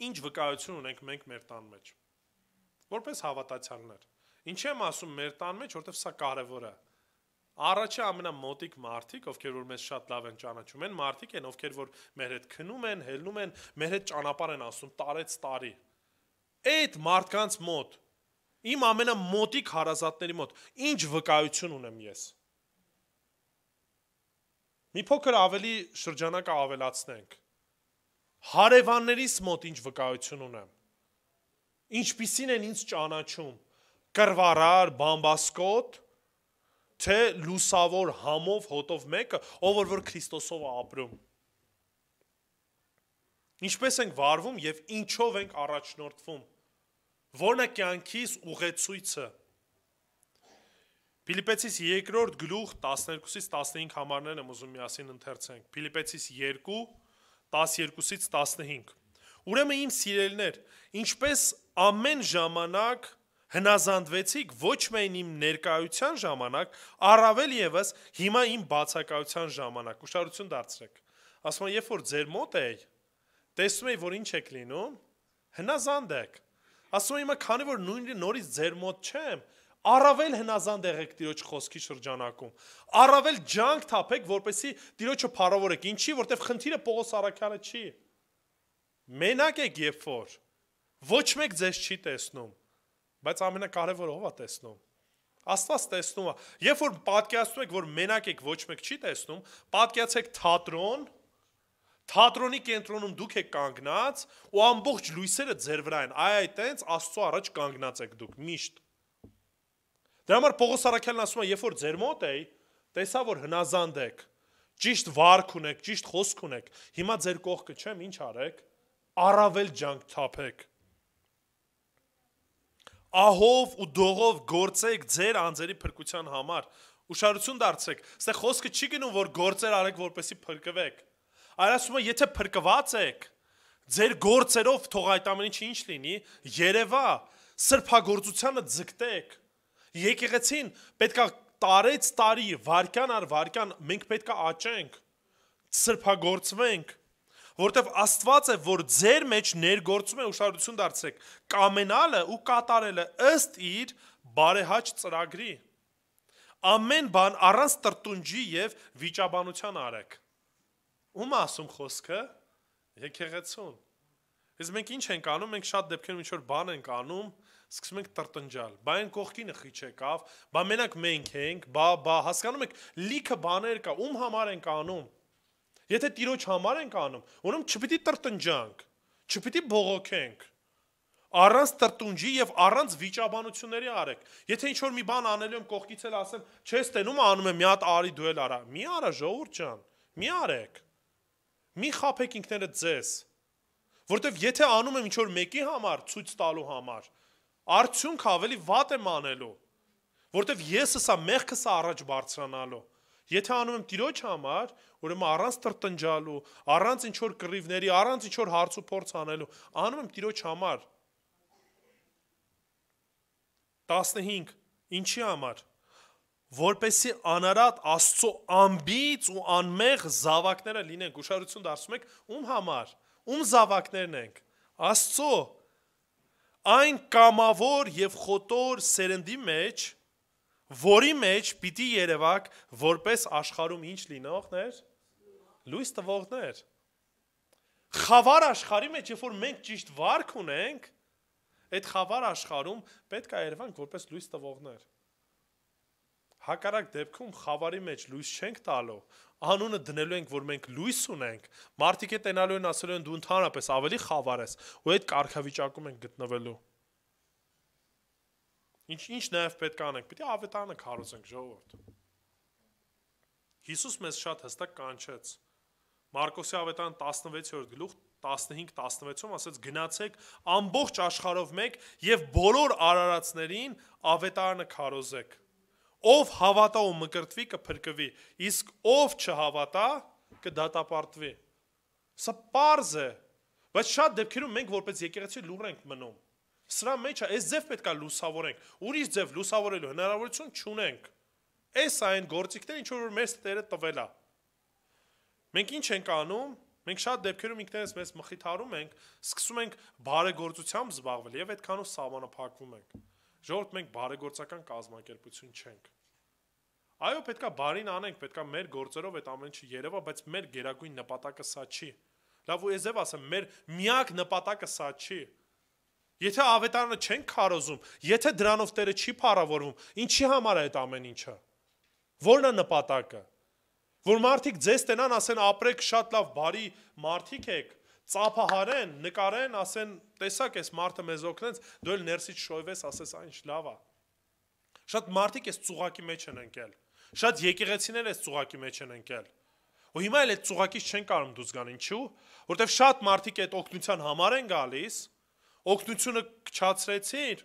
Ինչ վկայություն ունենք մենք մեր տան մեջ, որպես հավատացյալներ։ Ինչի եմ ասում մեր տան մեջ, որտեվ սա կարևոր է։ Առաջի ամենամոտիկ մարդիկ, ովքեր որ մեզ շատ լավ են ճանաչում են, մարդիկ են, ովքեր որ մեր հետ քնում են, հելնում են, մեր հետ ճանապարհ են ասում տարեց տարի։ Այդ մարդկանց մոտ, իմ ամենամոտիկ հարազատների մոտ, ինչ վկայություն ունեմ ես։ Մի փոքր ավելի շրջանակը ավելացնենք։ Հարևաններիս մոտ ինչ վկայություն ունեմ։ Ինչպիսին են ինձ ճանաչում։ Կռվարար, բամբասկոտ, թե լուսավոր համով հոտով մեկը, ով որ Քրիստոսով է ապրում։ Ինչպես ենք վարվում եւ ինչով ենք առաջնորդվում։ Որն է կյանքիս ուղեցույցը։ Փիլիպպեցիս 2-րդ գլուխ 12-ից 15 համարներն եմ ուզում միասին ընթերցենք։ Փիլիպպեցիս 2 12-ից 15։ Ուրեմն իմ սիրելիներ, ինչպես ամեն ժամանակ հնազանդվեցիք ոչ միայն իմ ներկայության ժամանակ, առավել եւս հիմա իմ բացակայության ժամանակ։ Ուշադրություն դարձրեք։ Ասում եմ, երբ որ ձեր մոտ էի, տեսնում էի, որ ինչ եք լինում, հնազանդ եք։ Ասում եմ, հիմա քանի որ նորից ձեր մոտ չեմ, առավել հնազանդ եղեք Տիրոջ խոսքի շրջանակում։ Առավել ջանք թափեք, որպեսզի Տիրոջը փառավորեք։ Ինչի, որտեվ խնդիրը Պողոս առաքյալը չի։ Մենակ եք երբ որ ոչ մեկ ձեզ չի տեսնում, բայց ամենակարևորը ով է տեսնում։ Աստված տեսնում է։ Երբ որ պատկերացնում եք, որ մենակ եք, ոչ մեկ չի տեսնում, պատկերացեք թատրոն, թատրոնի կենտրոնում դուք եք կանգնած ու ամբողջ լույսերը ձեր վրա են։ Այ Աստծո առաջ կանգնած եք դուք միշտ։ Դրա համար Պողոս առաքյալն ասում է, երբ որ ձեր մոտ էի, տեսա որ հնազանդ եք, ճիշտ վարք ունեք, ճիշտ խոսք ունեք։ Հիմա ձեր կողքը չեմ, ինչ արեք։ Առավել ջանք թափեք։ Ահով ու դողով գործեք ձեր անձերի փրկության համար։ Ուշադրություն դարձրեք, այստեղ խոսքը չի գնում, որ գործեր արեք, որպեսզի փրկվեք։ Այլ ասում է, եթե փրկված եք, ձեր գործերով թող այդ ամեն ինչը ինչ լինի, երևա, սրբագործությանը ձգտեք։ Եկեղեցին պետքա տարեց տարի, վարքյան առ վարքյան մենք պետքա աճենք, սրբագործվենք, որտեվ Աստված է, որ ձեր մեջ ներգործում է, ուշադրություն դարձրեք, կամենալը ու կատարելը ըստ իր բարեհաճ ծրագրի։ Ամեն բան առանց տրտունջի եւ վիճաբանության արեք։ Ում ասում խոսքը։ Եկեղեցուն։ Իսկ մենք ինչ ենք անում, մենք շատ դեպքերում ինչ որ բան ենք անում, սկսում ենք տրտնջալ։ Բա այն կողքինը խիչ եկավ, բա մենակ մենք ենք, բա հասկանում եք, լիքը բաներ կա, ում համար ենք անում։ Եթե Տիրոջ համար ենք անում, ուրեմն չպիտի տրտնջանք, չպիտի բողոքենք։ Առանց տրտունջի եւ առանց վիճաբանությունների արեք։ Եթե ինչ որ մի բան անելու եմ կողքից էլ ասեմ, չես տենում, անում եմ, մի հատ արի դու էլ արա։ Մի արա ժողովուրդ ջան, մի արեք։ Մի խափեք ինքներդ ձեզ։ Որտեվ եթե անում եմ ինչ որ մեկի համար, ցույց տալու համար, արդյունքը ավելի վատ եմ անելու։ Որտեվ ես սա մեղքս առաջ բարձրանալու։ Եթե անում եմ Տիրոջ համար, ուրեմն առանց տրտնջալու, առանց ինչ որ կռիվների, առանց ինչ որ հարց ու փորձ անելու, անում եմ Տիրոջ համար։ 15. Ինչի համար։ Որպեսզի անարատ Աստծո անբիծ ու անմեղ զավակները լինենք։ Ուշադրություն դարձնում եք, ում համար, ում զավակներն ենք։ Աստծո այն կամավոր եւ խոտոր սերնդի մեջ, որի մեջ պիտի երևաք որպես աշխարհում ինչ լինողներ, լույս տվողներ։ Խավար աշխարհի մեջ, երբ որ մենք ճիշտ վարք ունենք, այդ խավար աշխարհում պետք է երևանք որպես լույս տվողներ։ Հակառակ դեպքում խավարի մեջ լույս չենք տալու, անունը դնելու ենք, որ մենք լույս ունենք, մարդիկ է տենալու են ասելու են դու ընդհանրապես ավելի խավար ես, ու այդ կարգավիճակում ենք գտնվելու։ Ինչ նաև պետք է անենք, պիտի ավետարանը քարոզենք, ժողովուրդ։ Հիսուս մեզ շատ հստակ կանչեց։ Մարկոսի ավետարան 16-րդ գլուխ 15-16-ում ասեց գնացեք ամբողջ աշխարհով մեկ եւ բոլոր արարածներին ավետարանը քարոզեք։ Ով հավատա ու մկրտվի կփրկվի, իսկ ով չհավատա կդատապարտվի։ Սա պարզ է, բայց շատ դեպքերում մենք որպես եկեղեցի լուռ ենք մնում։ Սրա մեջ է, այս ձև պետք է լուսավորենք, ուրիշ ձև լուսավորելու հնարավորություն չունենք։ Այս այն գործիքները, ինչ որ մեզ Տերը տվել է։ Մենք ինչ ենք անում, մենք շատ դեպքերում ինքներս մեզ մխիթարում ենք, սկսում ենք բարեգործությամբ զբաղվել եւ այդքանով սահմանափակվում ենք։ Ժողովուրդ, մենք բարեգործական կազմակերպություն չենք։ Այո, պետքա բարին անենք, պետքա մեր գործերով այդ ամեն ինչը երևա, բայց մեր գերագույն նպատակը սա չի։ Լավ ու եզև ասեմ, մեր միակ նպատակը սա չի։ Եթե ավետարանը չենք քարոզում, եթե դրանով Տերը չի փառավորվում, ինչի համար է այդ ամեն ինչը։ Որն է նպատակը։ Որ մարդիկ ձեզ տենան, ասեն ապրեք շատ լավ, բարի մարդիկ եք, ծափահարեն, նկարեն, ասեն, տեսակ այս մարդը մեզ օգնեց, դու էլ ներսից շոյվես, ասես այն լավ է։ Շատ մարդիկ այս ծուղակի մեջ են ընկել։ Շատ եկեղեցիներ այս ծուղակի մեջ են ընկել։ Ու հիմա էլ այդ ծուղակից չեն կարող դուրս գան, ինչու՞։ Որտեվ շատ մարդիկ այդ օգնության համար են գալիս, օգնությունը քչացրեցիր,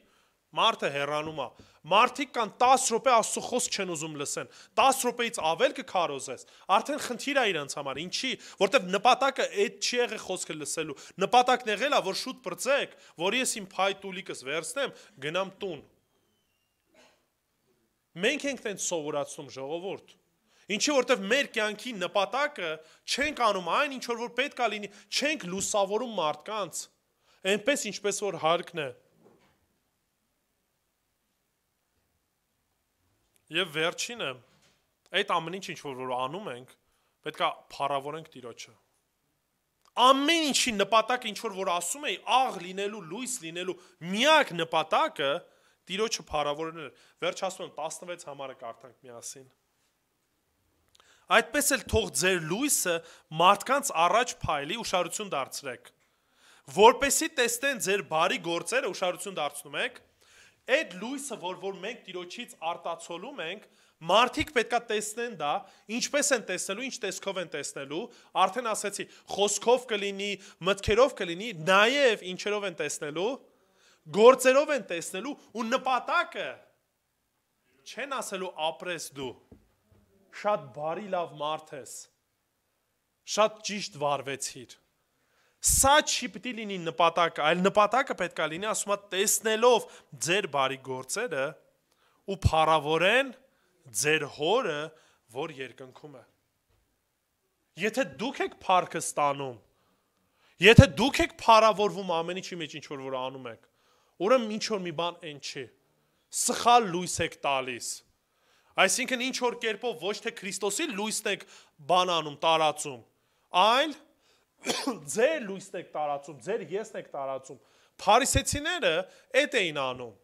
մարդը հեռանում է։ Մարդիկ կան 10 րոպե Աստծո խոսք չեն ուզում լսեն։ 10 րոպեից ավել կքարոզես։ Արդեն խնդիր է իրանց համար։ Ինչի՞։ Որտեվ նպատակը այդ չի եղել խոսքը լսելու։ Նպատակն եղել է, որ շուտ բրծեք, որ ես իմ փայտ ուլիկս վերցնեմ, գնամ տուն։ Մենք ենք տենց սովորացնում, ժողովուրդ։ Ինչի որտեվ մեր կյանքի նպատակը չենք անում այն, ինչ որ պետք է լինի, չենք լուսավորում մարդկանց, այնպես ինչպես որ հարկն է։ Եվ վերջինը, այդ ամեն ինչ որ անում ենք, պետք է փառավորենք Տիրոջը։ Ամեն ինչի նպատակը ինչ որ ասում էի, աղ լինելու, լույս լինելու միակ նպատակը Տիրոջը փառավորելն է։ Վերջ ասում եմ 16 համարը կարդանք միասին։ Այդպես էլ թող ձեր լույսը մարդկանց առաջ փայլի, ուշադրություն դարձրեք, որպեսզի տեսնեն ձեր բարի գործերը, ուշադրություն դարձնում եք, այդ լույսը, որ մենք Տիրոջից արտացոլում ենք, մարդիկ պետքա տեսնեն դա, ինչպես են տեսնելու, ինչ տեսքով են տեսնելու, արդեն ասեցի, խոսքով կլինի, մտքերով կլինի, նաև ինչերով են տեսնելու, գործերով են տեսնելու ու նպատակը չեն ասելու ապրես դու, շատ բարի լավ մարդ ես, շատ ճիշտ վարվեցիր, սա չի պիտի լինի նպատակը, այլ նպատակը պետք է լինի, ասում է տեսնելով ձեր բարի գործերը ու փառավորեն ձեր հորը, որ երկնքում է։ Եթե դուք եք փառքը ստանում, եթե դուք եք փառավորվում ամեն ինչի մեջ ինչ որ անում եք, ուրեմն ինչ որ մի բան այն չի, սխալ լույս եք տալիս, այսինքն ինչ որ կերպով ոչ թե Քրիստոսի լույսն եք բան անում, տարածում, այլ ձեր լույսն եք տարածում, ձեր եսն եք տարածում, փարիսեցիները այդ էին անում,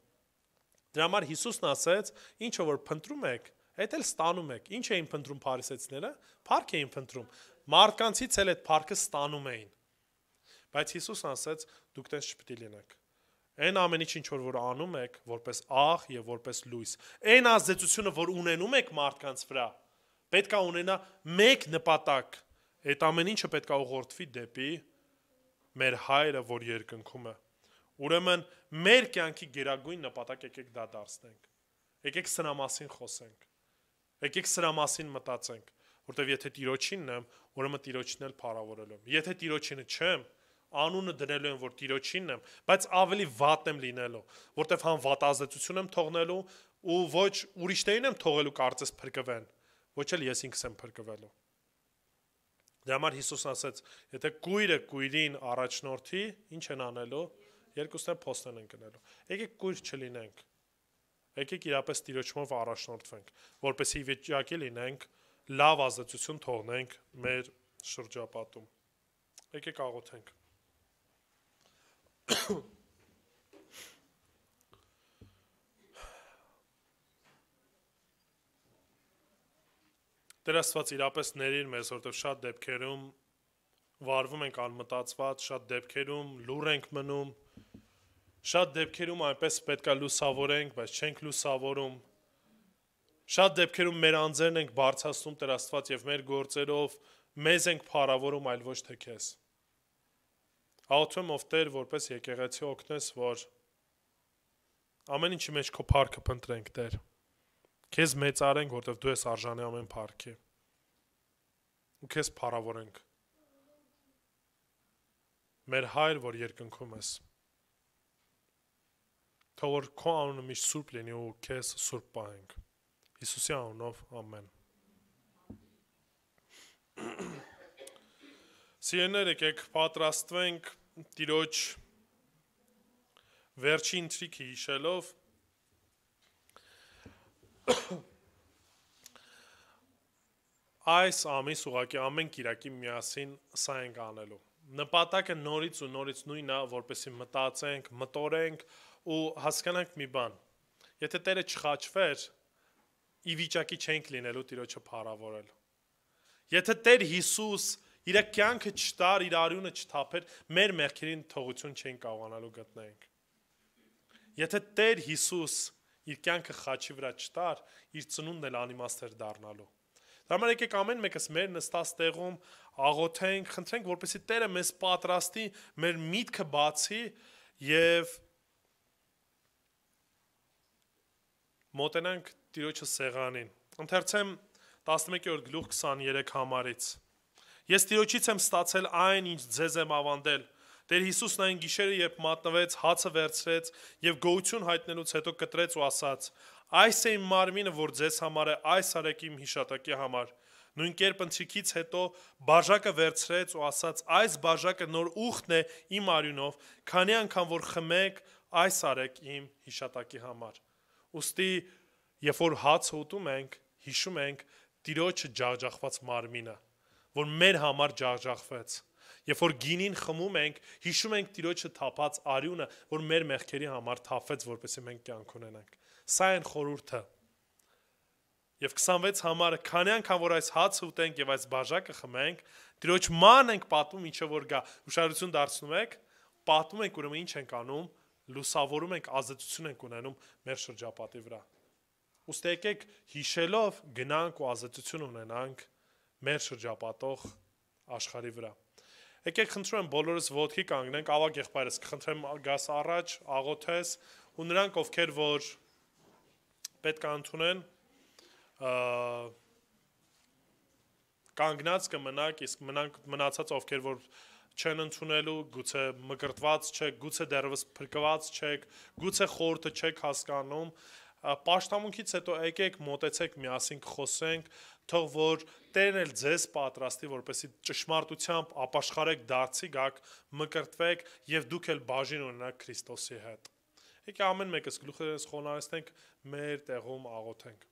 դրա համար Հիսուսն ասեց, ինչը որ փնտրում եք, այդ էլ ստանում եք, ինչ էին փնտրում փարիսեցիները, փառք էին փնտրում, մարդկանցից էլ այդ փառքը ստանում էին, բայց Հիսուսն ասեց, դուք տես չպիտի լինեք, այն ամեն ինչ որ անում եք, որպես աղ եւ որպես լույս, այն ազդեցությունը, որ ունենում եք մարդկանց վրա, պետք է ունենա մեկ նպատակ, այդ ամեն ինչը պետք է ուղղորդվի դեպի մեր հայրը, որ երկնքում է։ Ուրեմն մեր կյանքի գերագույն նպատակ եկեք դա դարձնենք։ Եկեք սրա մասին խոսենք։ Եկեք սրա մասին մտածենք, որտեվ եթե Տիրոջինն եմ, ուրեմն Տիրոջին էլ փառավորելու եմ։ Եթե Տիրոջինը չեմ, անունը դնելու եմ, որ Տիրոջինն եմ, բայց ավելի վատն եմ լինելու, որտեվ համ վատազդեցություն եմ թողնելու ու ոչ ուրիշներին եմ թողելու կարծես փրկվեն, ոչ էլ ես ինքս եմ փրկվելու։ Դրա համար Հիսուսն ասաց, եթե կույրը կույրին առաջնորդի, ինչ են անելու, երկուսն էլ փոստեն են գնելու։ Եկեք կույր չլինենք։ Եկեք իրապես Տիրոջով առաջնորդվենք, որպեսզի վիճակի լինենք, լավ ազդեցություն թողնենք մեր շրջապատում։ Եկեք աղոթենք։ Տեր Աստված իրապես ներիր մեզ, որտեղ շատ դեպքերում վարվում ենք անմտածված, շատ դեպքերում լուռ ենք մնում, շատ դեպքերում այնպես պետքա լուսավորենք, բայց չենք լուսավորում, շատ դեպքերում մեր անձերն ենք բարձրացնում Տեր Աստված եւ մեր գործերով մեզ ենք փառավորում, այլ ոչ թե քեզ։ Աղոթում ով Տեր, որպես եկեղեցի օգնես, որ ամեն ինչի մեջ քո փառքը փնտրենք, Տեր։ Քեզ մեծարենք, որտեղ դու ես արժանի ամեն փառքի։ Ու քեզ փառավորենք։ Մեր Հայր, որ երկնքում ես։ Թող որ քո անունը միշտ սուրբ լինի ու քեզ սուրբ պահենք։ Հիսուսի անունով, ամեն։ Սիրելիներ, եկեք պատրաստվենք Տիրոջ վերջին թրիքը հիշելով այս ամիս ուղղակի ամեն կիրակի միասին սա ենք անելու։ Նպատակը նորից ու նորից նույնն է, որպեսզի մտածենք, մտորենք ու հասկանանք մի բան։ Եթե Տերը չխաչվեր, ի վիճակի չենք լինելու Տիրոջը փառավորել։ Եթե Տեր Հիսուս իր կյանքը չտար, իր արյունը չթափեր, մեր մեղքերին թողություն չենք կարողանալու գտնենք։ Եթե Տեր Հիսուս իր կյանքը խաչի վրա չտար, իր ծնունդն էլ անիմաստ էր դառնալու։ Դա համար եկեք ամեն մեկս մեր նստած տեղում աղոթենք, խնդրենք, որպեսզի Տերը մեզ պատրաստի, մեր միտքը բացի եւ մոտենանք Տիրոջը սեղանին։ Ընթերցեմ 11-րդ գլուխ 23 համարից։ Ես Տիրոջից եմ ստացել այն, ինչ ձեզ եմ ավանդել։ Տեր Հիսուսն այն գիշերը, երբ մատնվեց, հացը վերցրեց եւ գոհություն հայտնելուց հետո կտրեց ու ասաց. Այս է իմ մարմինը, որ ձեզ համար է, այս արեք իմ հիշատակի համար։ Նույն կերպ ընթրիքից հետո բաժակը վերցրեց ու ասաց. այս բաժակը նոր ուխտն է իմ արյունով, քանի անգամ որ խմեք, այս արեք իմ հիշատակի համար։ Ուստի, երբ որ հացը ուտում ենք, հիշում ենք Տիրոջը ջախջախված մարմինը, որ մեր համար ջախջախվեց։ Երբ որ գինին խմում ենք, հիշում ենք Տիրոջը թափած արյունը, որ մեր մեղքերի համար թափվեց, որպեսզի մենք կյանք ունենանք։ Սա այն խորհուրդը։ Եվ 26 համարը, քանի անգամ որ այս հացը ուտենք եւ այս բաժակը խմենք, Տիրոջ ման ենք պատմում, ինչը որ գա։ Ուշադրություն դարձնում եք, պատմում ենք, ուրեմն ինչ ենք անում, լուսավորում ենք, ազդեցություն ենք ունենում մեր շրջապատի վրա։ Ուստի եկեք հիշելով գնանք ու ազդեցություն ունենանք մեր շրջապատող աշխարհի վրա։ Եկեք խնդրում եմ բոլորս ոտքի կանգնենք, ավագ եղբայրս կխնդրեմ գաս առաջ, աղոթես ու նրանք ովքեր որ պետք է ընդունեն կանգնած կմնաք, իսկ մնացած ովքեր որ չեն ընդունելու, գուցե մկրտված չեք, գուցե դեռևս փրկված չեք, գուցե խորհուրդը չեք հասկանում, պաշտամունքից հետո եկեք մոտեցեք միասին կխոսենք, թող որ Տերն էլ ձեզ պատրաստի, որպեսզի ճշմարտությամբ ապաշխարեք դարձի գաք, մկրտվեք եւ դուք էլ բաժին ունենաք Քրիստոսի հետ։ Եկեք ամեն մեկս գլուխներս խոնարհեցնենք, մեր տեղում աղոթենք։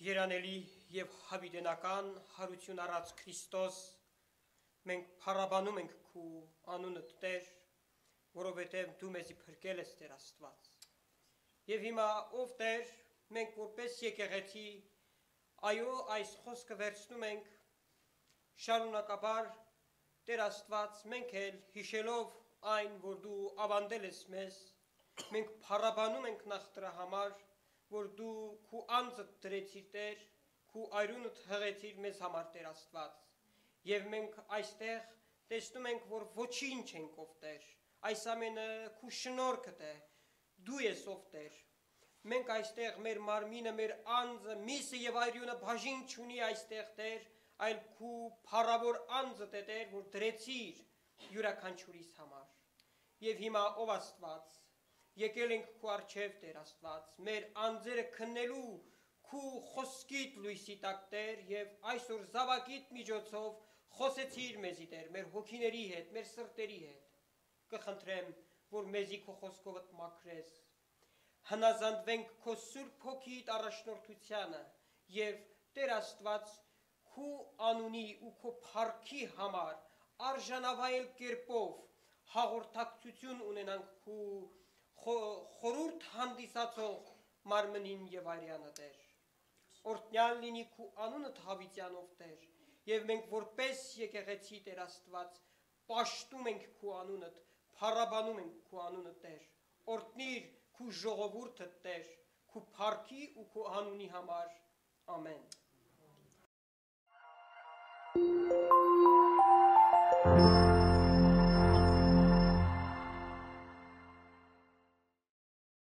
Երանելի եւ հավիտենական հարություն առած Քրիստոս, մենք փառաբանում ենք քու անունդ Տեր, որովհետեւ դու մեզի փրկել ես Տեր Աստված։ Եվ հիմա ով Տեր, մենք որպես եկեղեցի այո այս խոսքը վերցնում ենք շարունակաբար Տեր Աստված, մենք էլ հիշելով այն, որ դու ավանդել ես մեզ, մենք փառաբանում ենք նախ դրա համար, որ դու քու անձդ դրեցիր Տեր, քու արյունդ հղեցիր մեզ համար Տեր Աստված։ Եվ մենք այստեղ տեսնում ենք, որ ոչինչ ենք ով Տեր, այս ամենը քու շնորհքդ է, դու ես ով Տեր։ Մենք այստեղ մեր մարմինը, մեր անձը, միսը եւ արյունը բաժին չունի այստեղ Տեր, այլ քու փառավոր անձդ է Տեր, որ դրեցիր յուրաքանչյուրիս համար։ Եվ հիմա ով Աստված, եկել ենք քու առջև Տեր Աստված, մեր անձերը քննելու քու խոսքիդ լույսի տակ Տեր եւ այսօր զավակիդ միջոցով խոսեցիր մեզի Տեր, մեր հոգիների հետ, մեր սրտերի հետ։ Կխնդրեմ, որ մեզի քո խոսքովդ մաքրես։ Հնազանդվենք քո Սուրբ Հոգիդ առաջնորդությանը եւ Տեր Աստված քու անունի ու քո փառքի համար արժանավայել կերպով հաղորդակցություն ունենանք քու խորուրդ հանդիսացող մարմնին եւ արյանը Տեր։ Օրհնյալ լինի քու անունդ հավիտյանով Տեր, եւ մենք որպես եկեղեցի Տեր Աստված պաշտում ենք քու անունդ, փառաբանում ենք քու անունդ Տեր։ Օրհնիր քու ժողովուրդը Տեր, քու փառքի ու քու անունի համար։ Ամեն։ Thank you.